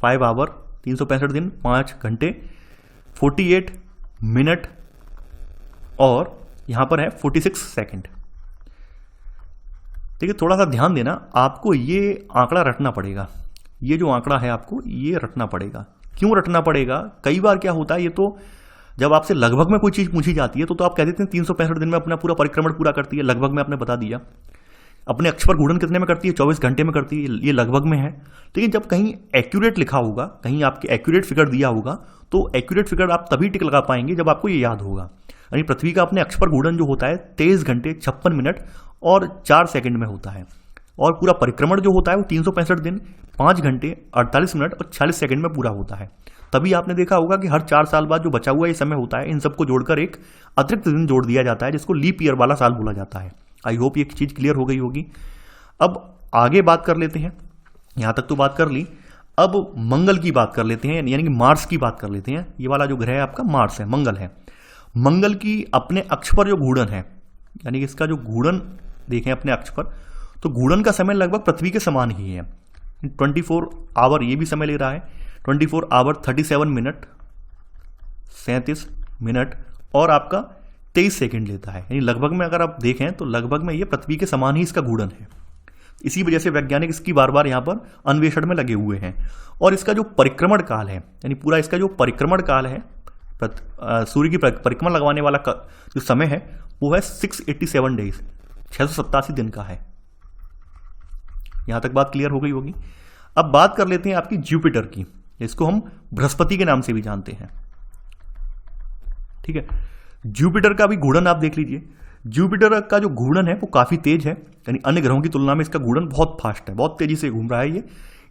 5 आवर, 365 दिन 5 घंटे 48 मिनट और यहां पर है 46 सेकंड, ठीक है। थोड़ा सा ध्यान देना, आपको ये आंकड़ा रटना पड़ेगा। ये जो आंकड़ा है आपको ये रटना पड़ेगा। क्यों रटना पड़ेगा? कई बार क्या होता है, ये तो जब आपसे लगभग में कोई चीज पूछी जाती है तो आप कह देते हैं 365 दिन में अपना पूरा परिक्रमण पूरा करती है। लगभग में आपने बता दिया। अपने अक्ष पर घूर्णन कितने में करती है? 24 घंटे में करती है। ये लगभग में है। लेकिन जब कहीं एक्यूरेट लिखा होगा, कहीं आपके एक्यूरेट फिगर दिया होगा, तो एक्यूरेट फिगर आप तभी टिक लगा पाएंगे जब आपको ये याद होगा। यानी पृथ्वी का अपने अक्ष पर घूर्णन जो होता है 23 घंटे 56 मिनट और 4 सेकंड में होता है, और पूरा परिक्रमण जो होता है वो 365 दिन 5 घंटे 48 मिनट और 46 सेकंड में पूरा होता है। तभी आपने देखा होगा कि हर 4 साल बाद जो बचा हुआ ये समय होता है, इन सबको जोड़कर एक अतिरिक्त दिन जोड़ दिया जाता है, जिसको लीप ईयर वाला साल बोला जाता है। आई होप ये चीज क्लियर हो गई होगी। अब आगे बात कर लेते हैं, यहां तक तो बात कर ली। अब मंगल की बात कर लेते हैं, यानी कि मार्स की बात कर लेते हैं। ये वाला जो ग्रह है आपका मार्स है, मंगल है। मंगल की अपने अक्ष पर जो घूर्णन है, यानी कि इसका जो घूर्णन देखें अपने अक्ष पर, तो घूर्णन का समय लगभग पृथ्वी के समान ही है। 24 आवर ये भी समय ले रहा है, 24 आवर 37 मिनट 37 मिनट और आपका 23 सेकंड लेता है। यानी लगभग में अगर आप देखें तो लगभग में ये पृथ्वी के समान ही इसका घूर्णन है। इसी वजह से वैज्ञानिक इसकी बार बार यहां पर अन्वेषण में लगे हुए हैं। और इसका जो परिक्रमण काल है, यानी पूरा इसका जो परिक्रमण काल है, सूर्य की परिक्रमा लगवाने वाला जो समय है वो है 687 डेज, 687 दिन का है। यहां तक बात क्लियर हो गई होगी। अब बात कर लेते हैं आपकी जुपिटर की। इसको हम बृहस्पति के नाम से भी जानते हैं, ठीक है। जुपिटर का भी घूर्णन आप देख लीजिए। जुपिटर का जो घूर्णन है वो काफी तेज है, यानी अन्य ग्रहों की तुलना में इसका घूर्णन बहुत फास्ट है, बहुत तेजी से घूम रहा है ये।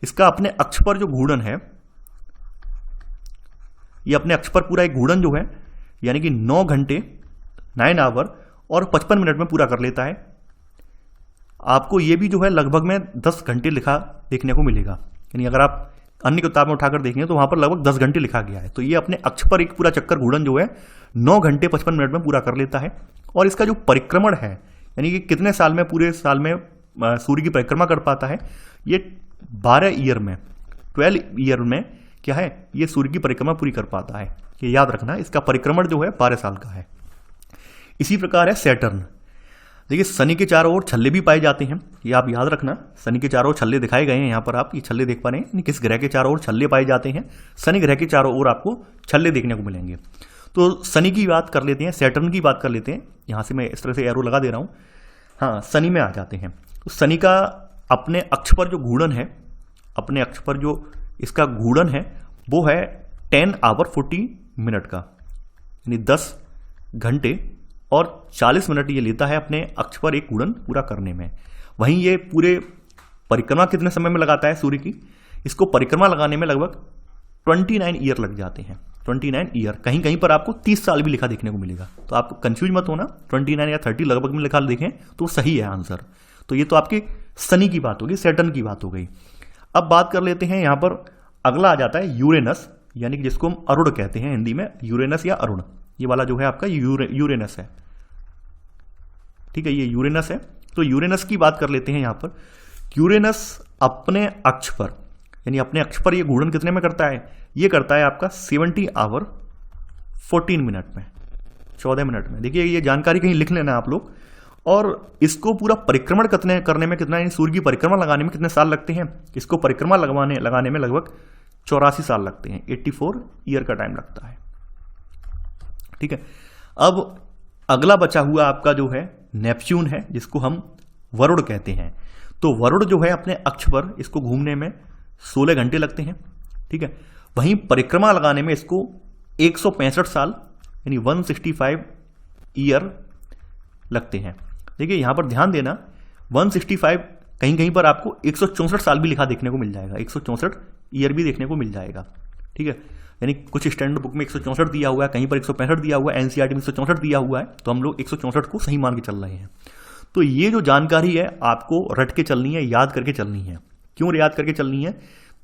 इसका अपने अक्ष पर जो घूर्णन है, ये अपने अक्ष पर पूरा एक घूर्णन जो है, यानी कि 9 घंटे 9 आवर और 55 मिनट में पूरा कर लेता है। आपको ये भी जो है लगभग में 10 घंटे लिखा देखने को मिलेगा। यानी अगर आप अन्य किताब में उठाकर देखेंगे तो वहां पर लगभग 10 घंटे लिखा गया है। तो ये अपने अक्ष पर एक पूरा चक्कर घूर्णन जो है 9 घंटे 55 मिनट में पूरा कर लेता है। और इसका जो परिक्रमण है, यानी कि कितने साल में, पूरे साल में सूर्य की परिक्रमा कर पाता है, ये 12 ईयर में 12 ईयर में क्या है, ये सूर्य की परिक्रमा पूरी कर पाता है। ये याद रखना, इसका परिक्रमण जो है 12 साल का है। इसी प्रकार है सैटर्न। देखिए शनि के चारों ओर छल्ले भी पाए जाते हैं, ये आप याद रखना। शनि के चारों ओर छल्ले दिखाए गए हैं, यहाँ पर आप ये छल्ले देख पा रहे हैं। किस ग्रह के चारों ओर छल्ले पाए जाते हैं? शनि ग्रह के चारों ओर आपको छल्ले देखने को मिलेंगे। तो शनि की बात कर लेते हैं, सैटर्न की बात कर लेते हैं। यहाँ से मैं इस तरह से एरो लगा दे रहा हूँ। हाँ, शनि में आ जाते हैं। तो शनि का अपने अक्ष पर जो घूर्णन है, अपने अक्ष पर जो इसका घूर्णन है वो है 10 आवर 40 मिनट का, यानी 10 घंटे और 40 मिनट ये लेता है अपने अक्ष पर एक घूर्णन पूरा करने में। वहीं ये पूरे परिक्रमा कितने समय में लगाता है सूर्य की? इसको परिक्रमा लगाने में लगभग 29 ईयर लग जाते हैं। 29 ईयर, कहीं कहीं पर आपको 30 साल भी लिखा देखने को मिलेगा। तो आप कंफ्यूज मत होना, 29 या 30 लगभग में लिखा देखें तो सही है आंसर। तो ये तो आपके शनि की बात होगी, सैटर्न की बात हो गई। अब बात कर लेते हैं, यहां पर अगला आ जाता है यूरेनस, यानी कि जिसको हम अरुण कहते हैं हिंदी में, यूरेनस या अरुण। ये वाला जो है आपका यूरेनस है, ठीक है, ये यूरेनस है। तो यूरेनस की बात कर लेते हैं। यहां पर यूरेनस अपने अक्ष पर, यानी अपने अक्ष पर ये घूर्णन कितने में करता है? ये करता है आपका 70 आवर 14 मिनट में, 14 मिनट में। देखिए ये जानकारी कहीं लिख लेना आप लोग। और इसको पूरा परिक्रमण करने में कितना, यानी सूर्य की परिक्रमा लगाने में कितने साल लगते हैं? इसको परिक्रमा लगाने में लगभग 84 साल लगते हैं, 84 ईयर का टाइम लगता है, ठीक है। अब अगला बचा हुआ आपका जो है नेपच्यून है, जिसको हम वरुण कहते हैं। तो वरुण जो है अपने अक्ष पर इसको घूमने में 16 घंटे लगते हैं, ठीक है। वहीं परिक्रमा लगाने में इसको 165 साल यानी 165 ईयर लगते हैं। देखिए यहां पर ध्यान देना, 165 कहीं कहीं पर आपको 164 साल भी लिखा देखने को मिल जाएगा, 164 ईयर भी देखने को मिल जाएगा, ठीक है। यानी कुछ स्टैंडर्ड बुक में 164 दिया हुआ है, कहीं पर 165 दिया हुआ है, एनसीईआरटी में 164 दिया हुआ है, तो हम लोग 164 को सही मान के चल रहे हैं। तो ये जो जानकारी है आपको रट के चलनी है, याद करके चलनी है। क्यों याद करके चलनी है?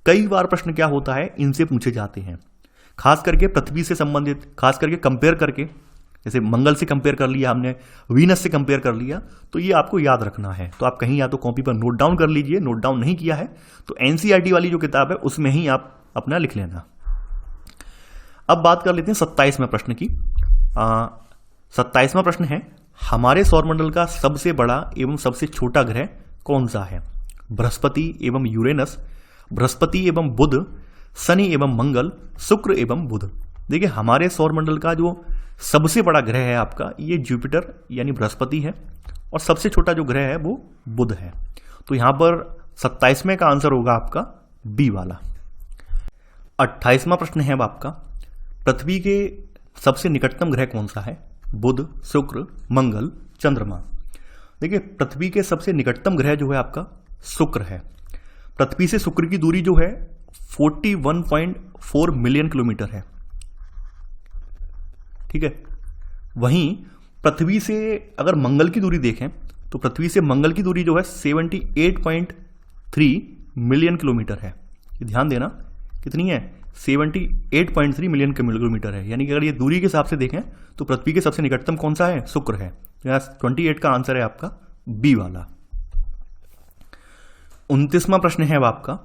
कई बार प्रश्न क्या होता है, इनसे पूछे जाते हैं, खास करके पृथ्वी से संबंधित, खास करके कंपेयर करके, जैसे मंगल से कंपेयर कर लिया हमने, वीनस से कंपेयर कर लिया, तो ये आपको याद रखना है। तो आप कहीं या तो कॉपी पर नोट डाउन कर लीजिए, नोट डाउन नहीं किया है तो एनसीईआरटी वाली जो किताब है उसमें ही आप अपना लिख लेना। अब बात कर लेते हैं 27वें प्रश्न की। 27वां प्रश्न है, हमारे सौरमंडल का सबसे बड़ा एवं सबसे छोटा ग्रह कौन सा है? बृहस्पति एवं यूरेनस, बृहस्पति एवं बुध, शनि एवं मंगल, शुक्र एवं बुध। देखिए हमारे सौरमंडल का जो सबसे बड़ा ग्रह है आपका ये जुपिटर यानी बृहस्पति है, और सबसे छोटा जो ग्रह है वो बुध है। तो यहां पर 27वें का आंसर होगा आपका बी वाला। 28वां प्रश्न है अब आपका, पृथ्वी के सबसे निकटतम ग्रह कौन सा है? बुध, शुक्र, मंगल, चंद्रमा। देखिए पृथ्वी के सबसे निकटतम ग्रह जो है आपका शुक्र है। पृथ्वी से शुक्र की दूरी जो है 41.4 मिलियन किलोमीटर है, ठीक है। वहीं पृथ्वी से अगर मंगल की दूरी देखें तो पृथ्वी से मंगल की दूरी जो है 78.3 मिलियन किलोमीटर है। ध्यान देना कितनी है, 78.3 मिलियन किलोमीटर है। यानी कि अगर ये दूरी के हिसाब से देखें तो पृथ्वी के सबसे निकटतम कौन सा है? शुक्र है। तो यहाँ 28 का आंसर है आपका बी वाला। 29वां प्रश्न है अब आपका,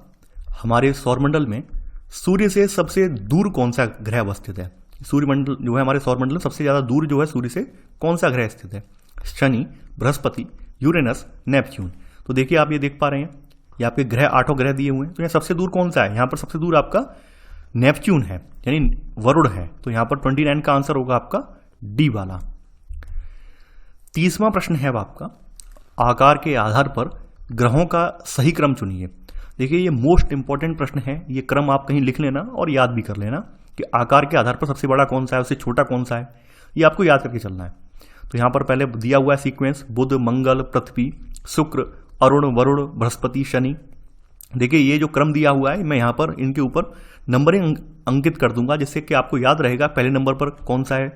हमारे सौरमंडल में सूर्य से सबसे दूर कौन सा ग्रह अवस्थित है? सूर्यमंडल जो है हमारे सौरमंडल में सबसे ज्यादा दूर जो है सूर्य से कौन सा ग्रह स्थित है? Shani, Brihaspati, Uranus, Neptune. तो देखिए आप ये देख पा रहे हैं, ये आपके ग्रह 8 ग्रह दिए हुए हैं। तो यहाँ सबसे दूर कौन सा है? यहाँ पर सबसे दूर आपका नेपच्यून है यानी वरुण है। तो यहां पर 29 का आंसर होगा आपका डी वाला। 30वां प्रश्न है अब आपका, आकार के आधार पर ग्रहों का सही क्रम चुनिए। देखिए ये मोस्ट इंपॉर्टेंट प्रश्न है, ये क्रम आप कहीं लिख लेना और याद भी कर लेना कि आकार के आधार पर सबसे बड़ा कौन सा है, उससे छोटा कौन सा है, ये आपको याद करके चलना है। तो यहां पर पहले दिया हुआ है सीक्वेंस, बुध, मंगल, पृथ्वी, शुक्र, अरुण, वरुण, बृहस्पति, शनि। देखिए ये जो क्रम दिया हुआ है मैं यहाँ पर इनके ऊपर नंबरिंग अंकित कर दूंगा, जिससे कि आपको याद रहेगा पहले नंबर पर कौन सा है,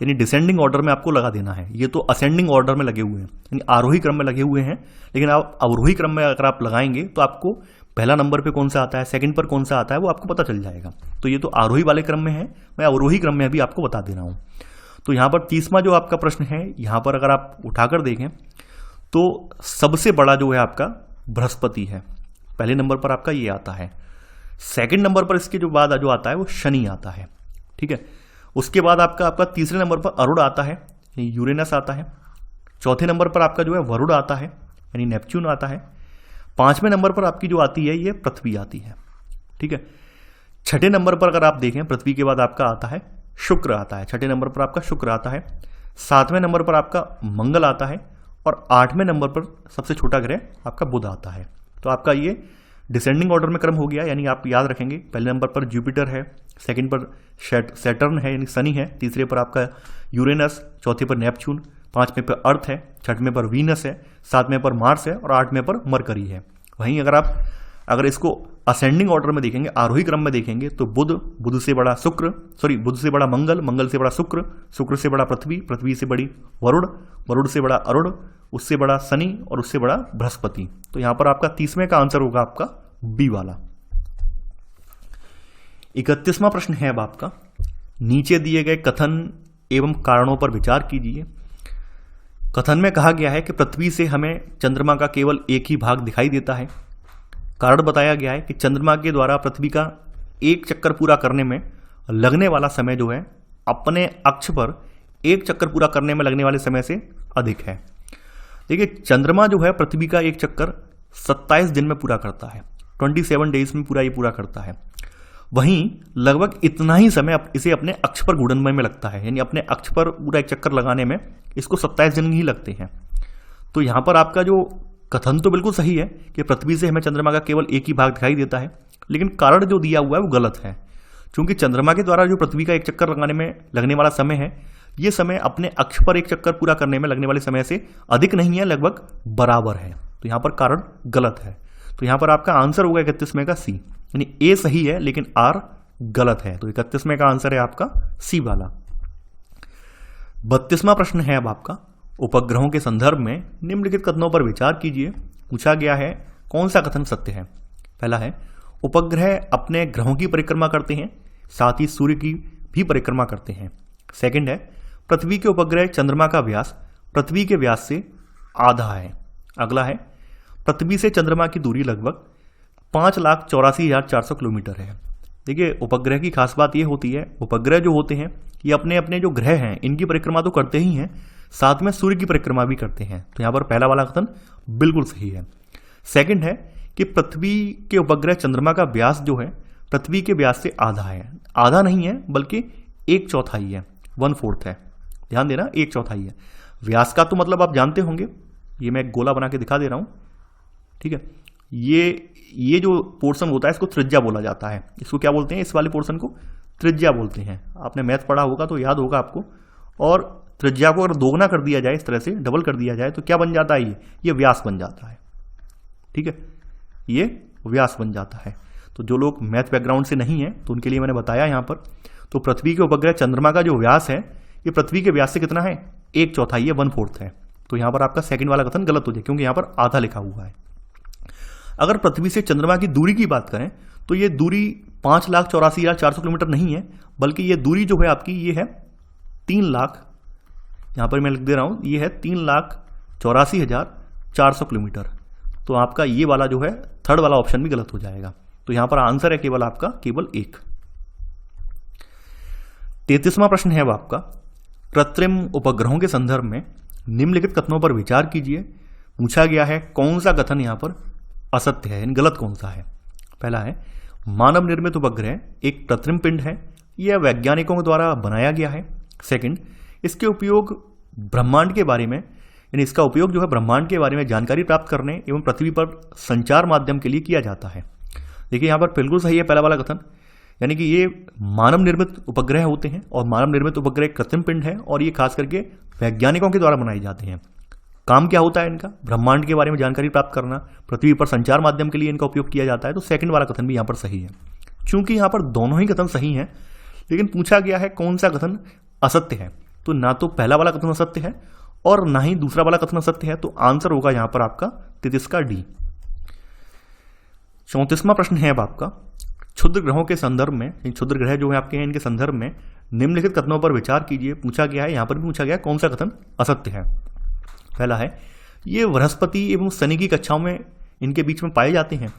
यानी डिसेंडिंग ऑर्डर में आपको लगा देना है। ये तो असेंडिंग ऑर्डर में लगे हुए हैं, यानी आरोही क्रम में लगे हुए हैं, लेकिन आप अवरोही क्रम में अगर आप लगाएंगे तो आपको पहला नंबर पे कौन सा आता है, सेकंड पर कौन सा आता है, वो आपको पता चल जाएगा। तो ये तो आरोही वाले क्रम में है, मैं अवरोही क्रम में अभी आपको बता दे रहा हूं। तो यहां पर 30वां जो आपका प्रश्न है, यहां पर अगर आप उठाकर देखें तो सबसे बड़ा जो है आपका बृहस्पति है, पहले नंबर पर आपका ये आता है। सेकंड नंबर पर इसके जो बाद जो आता है वो शनि आता है, ठीक है। उसके बाद आपका तीसरे नंबर पर अरुण आता है, यूरेनस आता है। चौथे नंबर पर आपका जो है वरुण आता है यानी नेपच्यून आता है। 5वें नंबर पर आपकी जो आती है ये पृथ्वी आती है, ठीक है। छठे नंबर पर अगर आप देखें पृथ्वी के बाद आपका आता है शुक्र आता है, छठे नंबर पर आपका शुक्र आता है। 7वें नंबर पर आपका मंगल आता है और 8वें नंबर पर सबसे छोटा ग्रह आपका बुध आता है। तो आपका ये डिसेंडिंग ऑर्डर में क्रम हो गया, यानी आप याद रखेंगे पहले नंबर पर जुपिटर है, सेकंड पर सैटर्न है यानी शनि है, तीसरे पर आपका यूरेनस, चौथे पर नेपच्यून, 5वें पर अर्थ है, 6वें पर वीनस है, 7वें पर मार्स है और 8वें पर मरकरी है। वहीं अगर इसको असेंडिंग ऑर्डर में देखेंगे, आरोही क्रम में देखेंगे तो बुध से बड़ा बुध से बड़ा मंगल से बड़ा शुक्र से बड़ा पृथ्वी से बड़ी वरुण से बड़ा अरुण, उससे बड़ा शनि और उससे बड़ा बृहस्पति। तो यहां पर आपका 30वें का आंसर होगा आपका बी वाला। 31वां प्रश्न है अब आपका, नीचे दिए गए कथन एवं कारणों पर विचार कीजिए। कथन में कहा गया है कि पृथ्वी से हमें चंद्रमा का केवल एक ही भाग दिखाई देता है। कारण बताया गया है कि चंद्रमा के द्वारा पृथ्वी का एक चक्कर पूरा करने में लगने वाला समय जो है अपने अक्ष पर एक चक्कर पूरा करने में लगने वाले समय से अधिक है। देखिए चंद्रमा जो है पृथ्वी का एक चक्कर 27 दिन में पूरा करता है, 27 डेज में पूरा करता है। वहीं लगभग इतना ही समय इसे अपने अक्ष पर घूर्णन में लगता है, यानी अपने अक्ष पर पूरा एक चक्कर लगाने में इसको 27 दिन ही लगते हैं। तो यहाँ पर आपका जो कथन तो बिल्कुल सही है कि पृथ्वी से हमें चंद्रमा का केवल एक ही भाग दिखाई देता है, लेकिन कारण जो दिया हुआ है वो गलत है। क्योंकि चंद्रमा के द्वारा जो पृथ्वी का एक चक्कर लगाने में लगने वाला समय है, ये समय अपने अक्ष पर एक चक्कर पूरा करने में लगने वाले समय से अधिक नहीं है, लगभग बराबर है। तो यहाँ पर कारण गलत है। तो यहाँ पर आपका आंसर होगा 31वें का सी, यानी ए सही है लेकिन आर गलत है। तो 31वें का आंसर है आपका सी वाला। 32वां प्रश्न है अब आपका, उपग्रहों के संदर्भ में निम्नलिखित कथनों पर विचार कीजिए। पूछा गया है कौन सा कथन सत्य है। पहला है, उपग्रह अपने ग्रहों की परिक्रमा करते हैं, साथ ही सूर्य की भी परिक्रमा करते हैं। सेकंड है, पृथ्वी के उपग्रह चंद्रमा का व्यास पृथ्वी के व्यास से आधा है। अगला है, पृथ्वी से चंद्रमा की दूरी लगभग 5,84,400 किलोमीटर है। देखिए, उपग्रह की खास बात यह होती है, उपग्रह जो होते हैं ये अपने अपने जो ग्रह हैं इनकी परिक्रमा तो करते ही हैं, साथ में सूर्य की परिक्रमा भी करते हैं। तो यहाँ पर पहला वाला कथन बिल्कुल सही है। सेकंड है कि पृथ्वी के उपग्रह चंद्रमा का व्यास जो है पृथ्वी के व्यास से आधा है। आधा नहीं है बल्कि 1/4 है, 1/4 है। ध्यान देना, 1/4 है। व्यास का तो मतलब आप जानते होंगे, ये मैं एक गोला बना के दिखा दे रहा हूं, ठीक है। ये जो पोर्शन होता है इसको त्रिज्या बोला जाता है। इसको क्या बोलते हैं, इस वाले पोर्शन को त्रिज्या बोलते हैं। आपने मैथ पढ़ा होगा तो याद होगा आपको। और त्रिज्या को अगर दोगुना कर दिया जाए, इस तरह से डबल कर दिया जाए, तो क्या बन जाता है, ये व्यास बन जाता है, ठीक है। ये व्यास बन जाता है। तो जो लोग मैथ बैकग्राउंड से नहीं है तो उनके लिए मैंने बताया यहाँ पर। तो पृथ्वी के उपग्रह चंद्रमा का जो व्यास है ये पृथ्वी के व्यास से कितना है, 1/4 है, 1/4 है। तो यहाँ पर आपका सेकंड वाला कथन गलत हो जाए, क्योंकि यहाँ पर आधा लिखा हुआ है। अगर पृथ्वी से चंद्रमा की दूरी की बात करें तो ये दूरी 5,84,400 किलोमीटर नहीं है, बल्कि ये दूरी जो है आपकी ये है 3 लाख, यहाँ पर मैं लिख दे रहा हूँ, ये है 3,84,400 किलोमीटर। तो आपका ये वाला जो है थर्ड वाला ऑप्शन भी गलत हो जाएगा। तो यहां पर आंसर है केवल आपका केवल 1। 33वां प्रश्न है अब आपका, कृत्रिम उपग्रहों के संदर्भ में निम्नलिखित कथनों पर विचार कीजिए। पूछा गया है कौन सा कथन यहां पर असत्य है, गलत कौन सा है। पहला है, मानव निर्मित उपग्रह एक कृत्रिम पिंड है, यह वैज्ञानिकों द्वारा बनाया गया है। सेकंड, इसके उपयोग ब्रह्मांड के बारे में, यानी इसका उपयोग जो है ब्रह्मांड के बारे में जानकारी प्राप्त करने एवं पृथ्वी पर संचार माध्यम के लिए किया जाता है। देखिए यहाँ पर बिल्कुल सही है पहला वाला कथन, यानी कि ये मानव निर्मित उपग्रह होते हैं और मानव निर्मित उपग्रह कृत्रिम पिंड है और ये खास करके वैज्ञानिकों के द्वारा बनाए जाते हैं। काम क्या होता है इनका, ब्रह्मांड के बारे में जानकारी प्राप्त करना, पृथ्वी पर संचार माध्यम के लिए इनका उपयोग किया जाता है। तो सेकंड वाला कथन भी यहाँ पर सही है। चूंकि यहाँ पर दोनों ही कथन सही हैं, लेकिन पूछा गया है कौन सा कथन असत्य है, तो ना तो पहला वाला कथन असत्य है और ना ही दूसरा वाला कथन असत्य है। तो आंसर होगा यहाँ पर आपका 33 का डी। 34वां प्रश्न है अब आपका, क्षुद्र ग्रहों के संदर्भ में, क्षुद्र ग्रह जो है आपके हैं इनके संदर्भ में निम्नलिखित कथनों पर विचार कीजिए। पूछा गया है, यहाँ पर भी पूछा गया है कौन सा कथन असत्य है। पहला है, ये बृहस्पति एवं शनि की कक्षाओं में इनके बीच में पाए जाते हैं।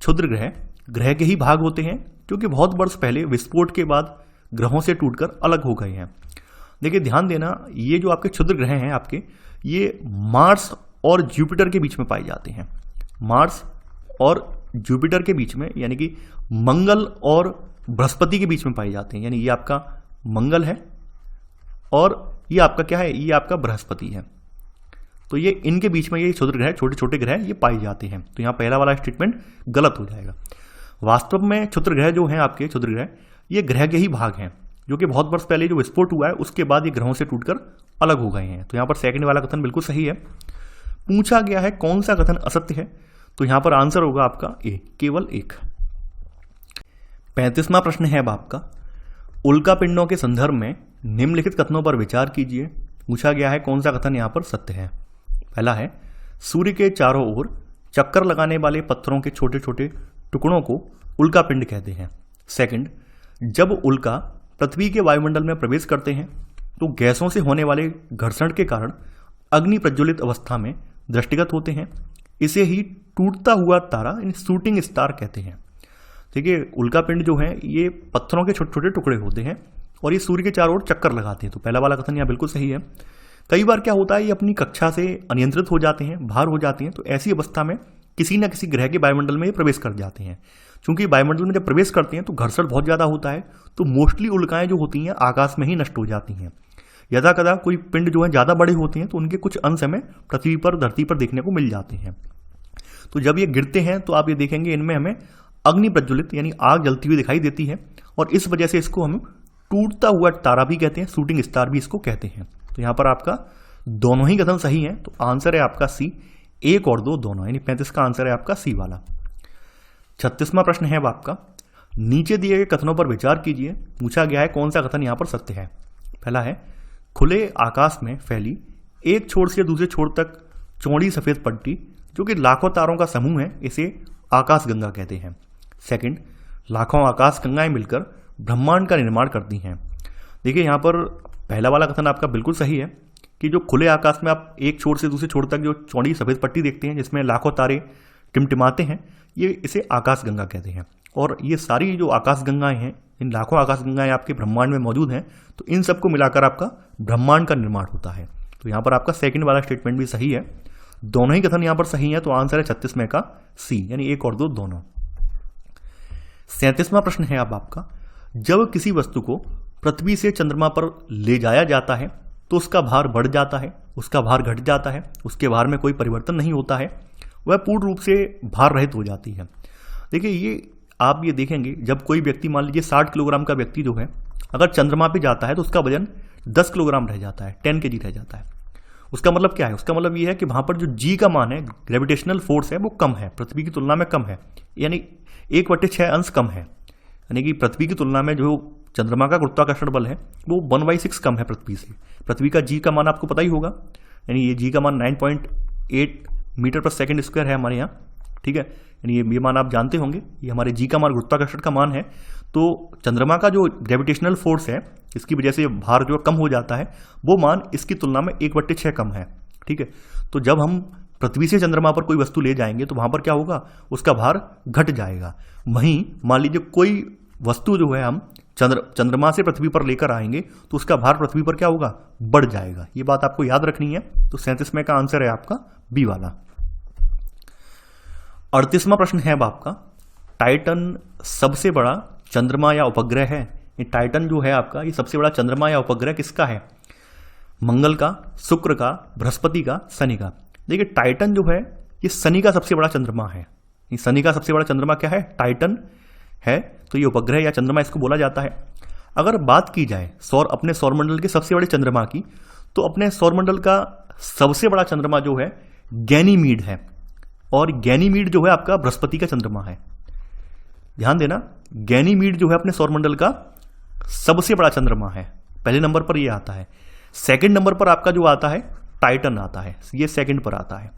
क्षुद्र ग्रह ग्रह के ही भाग होते हैं क्योंकि बहुत वर्ष पहले विस्फोट के बाद ग्रहों से टूटकर अलग हो गए हैं। देखिए ध्यान देना, ये जो आपके क्षुद्र ग्रह हैं आपके, ये मार्स और जुपिटर के बीच में पाए जाते हैं। मार्स और जुपिटर के बीच में, यानी कि मंगल और बृहस्पति के बीच में पाए जाते हैं। यानी ये आपका मंगल है और ये आपका क्या है, ये आपका बृहस्पति है। तो ये इनके बीच में ये क्षुद्र ग्रह, छोटे छोटे ग्रह ये पाए जाते हैं। तो यहाँ पहला वाला स्टेटमेंट गलत हो जाएगा। वास्तव में क्षुद्र ग्रह जो हैं आपके, क्षुद्र ग्रह ये ग्रह के ही भाग हैं, जो कि बहुत वर्ष पहले जो विस्फोट हुआ है उसके बाद ये ग्रहों से टूटकर अलग हो गए हैं। तो यहाँ पर सेकंड वाला कथन बिल्कुल सही है। पूछा गया है कौन सा कथन असत्य है, तो यहाँ पर आंसर होगा आपका ए, केवल 1। 35वां प्रश्न है अब आपका, उल्का पिंडों के संदर्भ में निम्नलिखित कथनों पर विचार कीजिए। पूछा गया है कौन सा कथन यहाँ पर सत्य है। पहला है, सूर्य के चारों ओर चक्कर लगाने वाले पत्थरों के छोटे छोटे टुकड़ों को उल्का पिंड कहते हैं। सेकंड, जब उल्का पृथ्वी के वायुमंडल में प्रवेश करते हैं तो गैसों से होने वाले घर्षण के कारण अग्नि प्रज्वलित अवस्था में दृष्टिगत होते हैं। इसे ही टूटता हुआ तारा, यानी शूटिंग स्टार कहते हैं। देखिए उल्का पिंड जो है ये पत्थरों के छोटे छोटे टुकड़े होते हैं और ये सूर्य के चारों ओर चक्कर लगाते हैं। तो पहला वाला कथन यहाँ बिल्कुल सही है। कई बार क्या होता है, ये अपनी कक्षा से अनियंत्रित हो जाते हैं, बाहर हो जाते हैं। तो ऐसी अवस्था में किसी न किसी ग्रह के वायुमंडल में ये प्रवेश कर जाते हैं। क्योंकि वायुमंडल में जब प्रवेश करते हैं तो घर्षण बहुत ज़्यादा होता है, तो मोस्टली उल्काएं जो होती हैं आकाश में ही नष्ट हो जाती हैं। यदा कदा कोई पिंड जो है ज़्यादा बड़े होते हैं तो उनके कुछ अंश हमें पृथ्वी पर, धरती पर देखने को मिल जाते हैं। तो जब ये गिरते हैं तो आप ये देखेंगे इनमें हमें अग्नि प्रज्वलित यानी आग जलती हुई दिखाई देती है, और इस वजह से इसको हम टूटता हुआ तारा भी कहते हैं, शूटिंग स्टार भी इसको कहते हैं। तो यहाँ पर आपका दोनों ही कथन सही है, तो आंसर है आपका सी, 1 और 2 दोनों, यानी 35 का आंसर है आपका सी वाला। 36वां प्रश्न है आपका, नीचे दिए गए कथनों पर विचार कीजिए। पूछा गया है कौन सा कथन यहाँ पर सत्य है। पहला है, खुले आकाश में फैली एक छोर से दूसरे छोर तक चौड़ी सफेद पट्टी जो कि लाखों तारों का समूह है, इसे आकाश गंगा कहते हैं। सेकंड, लाखों आकाश गंगाएं मिलकर ब्रह्मांड का निर्माण करती हैं। देखिए यहाँ पर पहला वाला कथन आपका बिल्कुल सही है कि जो खुले आकाश में आप एक छोर से दूसरे छोर तक जो चौड़ी सफेद पट्टी देखते हैं जिसमें लाखों तारे टिमटिमाते हैं, ये इसे आकाश गंगा कहते हैं। और ये सारी जो आकाश गंगाएं हैं, इन लाखों आकाश गंगाएं आपके ब्रह्मांड में मौजूद हैं, तो इन सबको मिलाकर आपका ब्रह्मांड का निर्माण होता है। तो यहाँ पर आपका सेकंड वाला स्टेटमेंट भी सही है, दोनों ही कथन यहाँ पर सही है, तो आंसर है 36 में का सी, यानी 1 और 2 दोनों। 37वां प्रश्न है अब आपका, जब किसी वस्तु को पृथ्वी से चंद्रमा पर ले जाया जाता है तो उसका भार बढ़ जाता है, उसका भार घट जाता है, उसके भार में कोई परिवर्तन नहीं होता है, वह पूर्ण रूप से भार रहित हो जाती है। देखिए ये आप ये देखेंगे, जब कोई व्यक्ति मान लीजिए 60 किलोग्राम का व्यक्ति जो है अगर चंद्रमा पे जाता है तो उसका वजन 10 किलोग्राम रह जाता है, 10 kg रह जाता है। उसका मतलब क्या है? उसका मतलब ये है कि वहां पर जो जी का मान है, ग्रेविटेशनल फोर्स है, वो कम है, पृथ्वी की तुलना में कम है, यानी 1/6 अंश कम है। यानी कि पृथ्वी की तुलना में जो चंद्रमा का गुरुत्वाकर्षण बल है वो 1/6 कम है पृथ्वी से। पृथ्वी का जी का मान आपको पता ही होगा, यानी ये जी का मान 9.8 मीटर पर सेकंड स्क्वायर है हमारे यहाँ, ठीक है। यानी ये मान आप जानते होंगे, ये हमारे जी का मान गुरुत्वाकर्षण का मान है। तो चंद्रमा का जो ग्रेविटेशनल फोर्स है, इसकी वजह से भार जो कम हो जाता है, वो मान इसकी तुलना में 1/6 कम है, ठीक है। तो जब हम पृथ्वी से चंद्रमा पर कोई वस्तु ले जाएंगे तो वहां पर क्या होगा, उसका भार घट जाएगा। वहीं मान लीजिए कोई वस्तु जो है हम चंद्रमा से पृथ्वी पर लेकर आएंगे तो उसका भार पृथ्वी पर क्या होगा, बढ़ जाएगा। ये बात आपको याद रखनी है। तो 37 में का आंसर है आपका बी वाला। 38वां प्रश्न है अब आपका, टाइटन सबसे बड़ा चंद्रमा या उपग्रह है। ये टाइटन जो है आपका, ये सबसे बड़ा चंद्रमा या उपग्रह किसका है? मंगल का, शुक्र का, बृहस्पति का, शनि का। देखिए टाइटन जो है ये शनि का सबसे बड़ा चंद्रमा है। ये शनि का सबसे बड़ा चंद्रमा क्या है? टाइटन है। तो ये उपग्रह या चंद्रमा इसको बोला जाता है। अगर बात की जाए अपने सौरमंडल के सबसे बड़े चंद्रमा की, तो अपने सौरमंडल का सबसे बड़ा चंद्रमा जो है गैनीमीड है, और गैनीमीड जो है आपका बृहस्पति का चंद्रमा है। ध्यान देना, गैनीमीड जो है अपने सौरमंडल का सबसे बड़ा चंद्रमा है, पहले नंबर पर ये आता है। सेकंड नंबर पर आपका जो आता है टाइटन आता है, ये सेकंड पर आता है,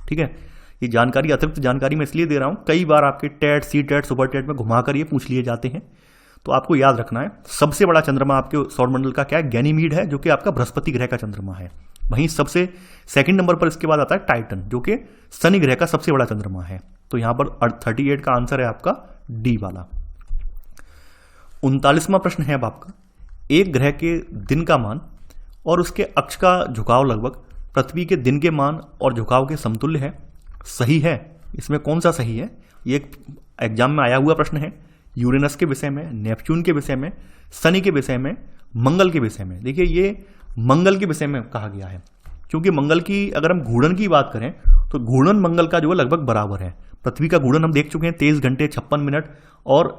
ठीक है। ये जानकारी अतिरिक्त जानकारी मैं इसलिए दे रहा हूं, कई बार आपके TET, C TET, super TET में घुमाकर ये पूछ लिए जाते हैं, तो आपको याद रखना है सबसे बड़ा चंद्रमा आपके सौरमंडल का क्या है? गैनीमीड है, जो कि आपका बृहस्पति ग्रह का चंद्रमा है। वहीं सबसे सेकंड नंबर पर इसके बाद आता है टाइटन, जो कि शनि ग्रह का सबसे बड़ा चंद्रमा है। तो यहां पर 38 का आंसर है आपका डी वाला। 39वां प्रश्न है अब आपका, एक ग्रह के दिन का मान और उसके अक्ष का झुकाव लगभग पृथ्वी के दिन के मान और झुकाव के समतुल्य है, सही है। इसमें कौन सा सही है? ये एक एग्जाम में आया हुआ प्रश्न है, यूरेनस के विषय में, नेपच्यून के विषय में, शनि के विषय में, मंगल के विषय में। देखिए ये मंगल के विषय में कहा गया है, क्योंकि मंगल की अगर हम घूर्णन की बात करें तो घूर्णन मंगल का जो है लगभग बराबर है। पृथ्वी का घूर्णन हम देख चुके हैं 23 घंटे 56 मिनट और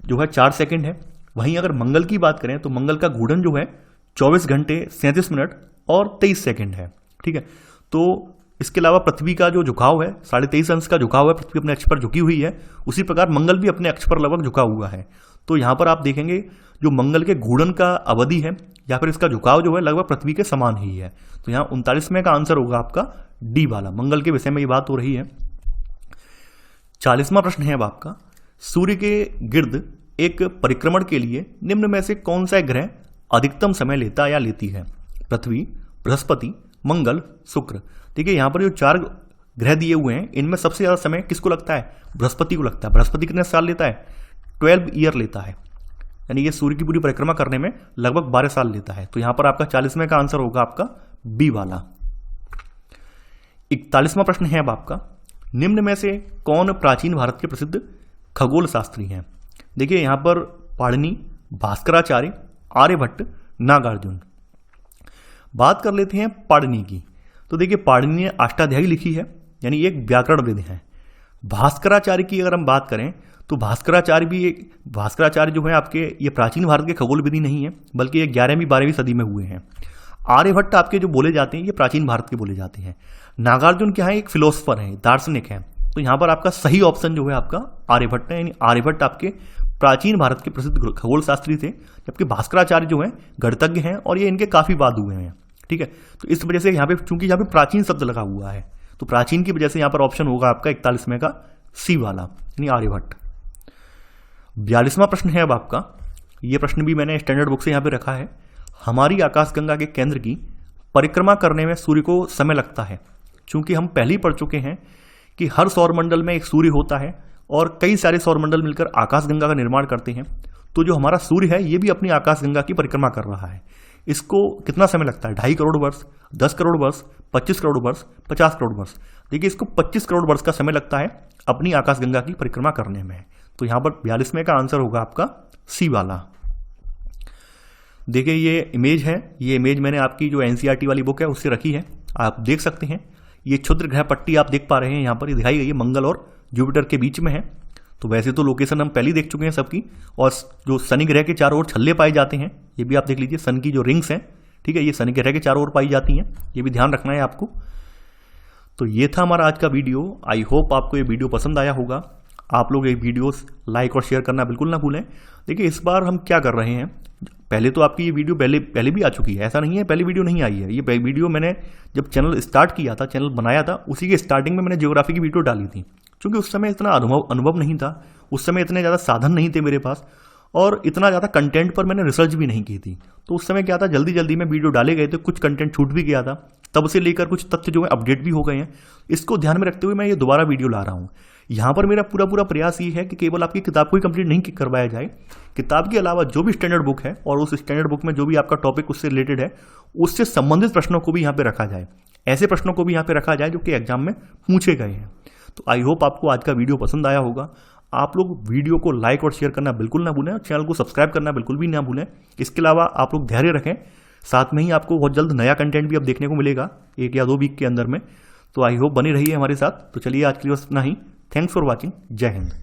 जो है 4 सेकंड है। वहीं अगर मंगल की बात करें तो मंगल का घूर्णन जो है 24 घंटे 37 मिनट और 23 सेकंड है, ठीक है। तो इसके अलावा पृथ्वी का जो झुकाव है 23.5 अंश का झुकाव है, पृथ्वी अपने अक्ष पर झुकी हुई है, उसी प्रकार मंगल भी अपने अक्ष पर लगभग झुका हुआ है। तो यहां पर आप देखेंगे जो मंगल के घूर्णन का अवधि है या फिर इसका झुकाव जो है लगभग पृथ्वी के समान ही है। तो यहां 39वें का आंसर होगा आपका डी वाला, मंगल के विषय में ये बात हो रही है। 40वां प्रश्न है अब आपका, सूर्य के गिर्द एक परिक्रमण के लिए निम्न में से कौन सा ग्रह अधिकतम समय लेता या लेती है? पृथ्वी, बृहस्पति, मंगल, शुक्र। देखिए यहां पर जो 4 ग्रह दिए हुए हैं इनमें सबसे ज्यादा समय किसको लगता है? बृहस्पति को लगता है। बृहस्पति कितने साल लेता है? 12 ईयर लेता है, यानी ये सूर्य की पूरी परिक्रमा करने में लगभग 12 साल लेता है। तो यहां पर आपका 40वें का आंसर होगा आपका बी वाला। 41वां प्रश्न है अब आपका, निम्न में से कौन प्राचीन भारत के प्रसिद्ध खगोल शास्त्री हैं? देखिए यहाँ पर पाणिनि, भास्कराचार्य, आर्यभट्ट, नागार्जुन। बात कर लेते हैं पाणिनि की। तो देखिए पाणिनि ने अष्टाध्यायी लिखी है, यानी एक व्याकरण वेद है। भास्कराचार्य की अगर हम बात करें तो भास्कराचार्य जो है आपके ये प्राचीन भारत के खगोल विधि नहीं है, बल्कि ये 11वीं 12वीं सदी में हुए हैं। आर्यभट्ट आपके जो बोले जाते हैं ये प्राचीन भारत के बोले जाते हैं। नागार्जुन क्या है, एक फिलोसफर है, दार्शनिक है। तो यहाँ पर आपका सही ऑप्शन जो है आपका आर्यभट्ट है, यानी आर्यभट्ट आपके प्राचीन भारत के प्रसिद्ध खगोल शास्त्री थे, जबकि भास्कराचार्य जो है गणितज्ञ हैं और ये इनके काफी बाद हुए हैं। ठीक है, तो इस वजह से यहाँ पे चूंकि यहाँ पे प्राचीन शब्द लगा हुआ है तो प्राचीन की वजह से यहाँ पर ऑप्शन होगा आपका 41वें का सी वाला, यानी आर्यभट्ट। 42वां प्रश्न है अब आपका। ये प्रश्न भी मैंने स्टैंडर्ड बुक से यहाँ पे रखा है। हमारी आकाशगंगा के केंद्र की परिक्रमा करने में सूर्य को समय लगता है। चूंकि हम पहले ही पढ़ चुके हैं कि हर सौरमंडल में एक सूर्य होता है और कई सारे सौरमंडल मिलकर आकाशगंगा का निर्माण करते हैं, तो जो हमारा सूर्य है ये भी अपनी आकाशगंगा की परिक्रमा कर रहा है। इसको कितना समय लगता है? 2.5 करोड़ वर्ष, 10 करोड़ वर्ष, 25 करोड़ वर्ष, 50 करोड़ वर्ष। देखिए इसको 25 करोड़ वर्ष का समय लगता है अपनी आकाशगंगा की परिक्रमा करने में। तो यहां पर 42वें का आंसर होगा आपका सी वाला। देखिए ये इमेज है, ये इमेज मैंने आपकी जो एनसीईआरटी वाली बुक है उससे रखी है, आप देख सकते हैं। ये क्षुद्र ग्रह पट्टी आप देख पा रहे हैं, यहाँ पर दिखाई गई है, मंगल और जुपिटर के बीच में है। तो वैसे तो लोकेशन हम पहले ही देख चुके हैं सबकी, और जो शनि ग्रह के चारों ओर छल्ले पाए जाते हैं ये भी आप देख लीजिए, सन की जो रिंग्स हैं, ठीक है, ये शनि ग्रह के चारों ओर पाई जाती हैं, ये भी ध्यान रखना है आपको। तो ये था हमारा आज का वीडियो। आई होप आपको ये वीडियो पसंद आया होगा। आप लोग ये वीडियोस लाइक और शेयर करना बिल्कुल ना भूलें। देखिए इस बार हम क्या कर रहे हैं, पहले तो आपकी ये वीडियो पहले भी आ चुकी है, ऐसा नहीं है पहली वीडियो नहीं आई है। ये वीडियो मैंने जब चैनल स्टार्ट किया था, चैनल बनाया था, उसी के स्टार्टिंग में मैंने ज्योग्राफी की वीडियो डाली थी। क्योंकि उस समय इतना अनुभव नहीं था, उस समय इतने ज़्यादा साधन नहीं थे मेरे पास, और इतना ज़्यादा कंटेंट पर मैंने रिसर्च भी नहीं की थी। तो उस समय क्या था, जल्दी जल्दी में वीडियो डाले गए थे, कुछ कंटेंट छूट भी गया था, तब से लेकर कुछ तथ्य जो है अपडेट भी हो गए हैं। इसको ध्यान में रखते हुए मैं ये दोबारा वीडियो ला रहा हूँ। यहाँ पर मेरा पूरा प्रयास ये है कि केवल आपकी किताब को ही कंप्लीट नहीं करवाया जाए, किताब के अलावा जो भी स्टैंडर्ड बुक है और उस स्टैंडर्ड बुक में जो भी आपका टॉपिक उससे रिलेटेड है, उससे संबंधित प्रश्नों को भी यहाँ पे रखा जाए, ऐसे प्रश्नों को भी यहाँ पे रखा जाए जो कि एग्जाम में पूछे गए हैं। तो आई होप आपको आज का वीडियो पसंद आया होगा। आप लोग वीडियो को लाइक और शेयर करना बिल्कुल ना भूलें, और चैनल को सब्सक्राइब करना बिल्कुल भी ना भूलें। इसके अलावा आप लोग धैर्य रखें, साथ में ही आपको बहुत जल्द नया कंटेंट भी अब देखने को मिलेगा 1 या 2 वीक के अंदर में। तो आई होप बनी रही है हमारे साथ। तो चलिए आज के लिए बस इतना ही। Thanks for watching. जय हिंद।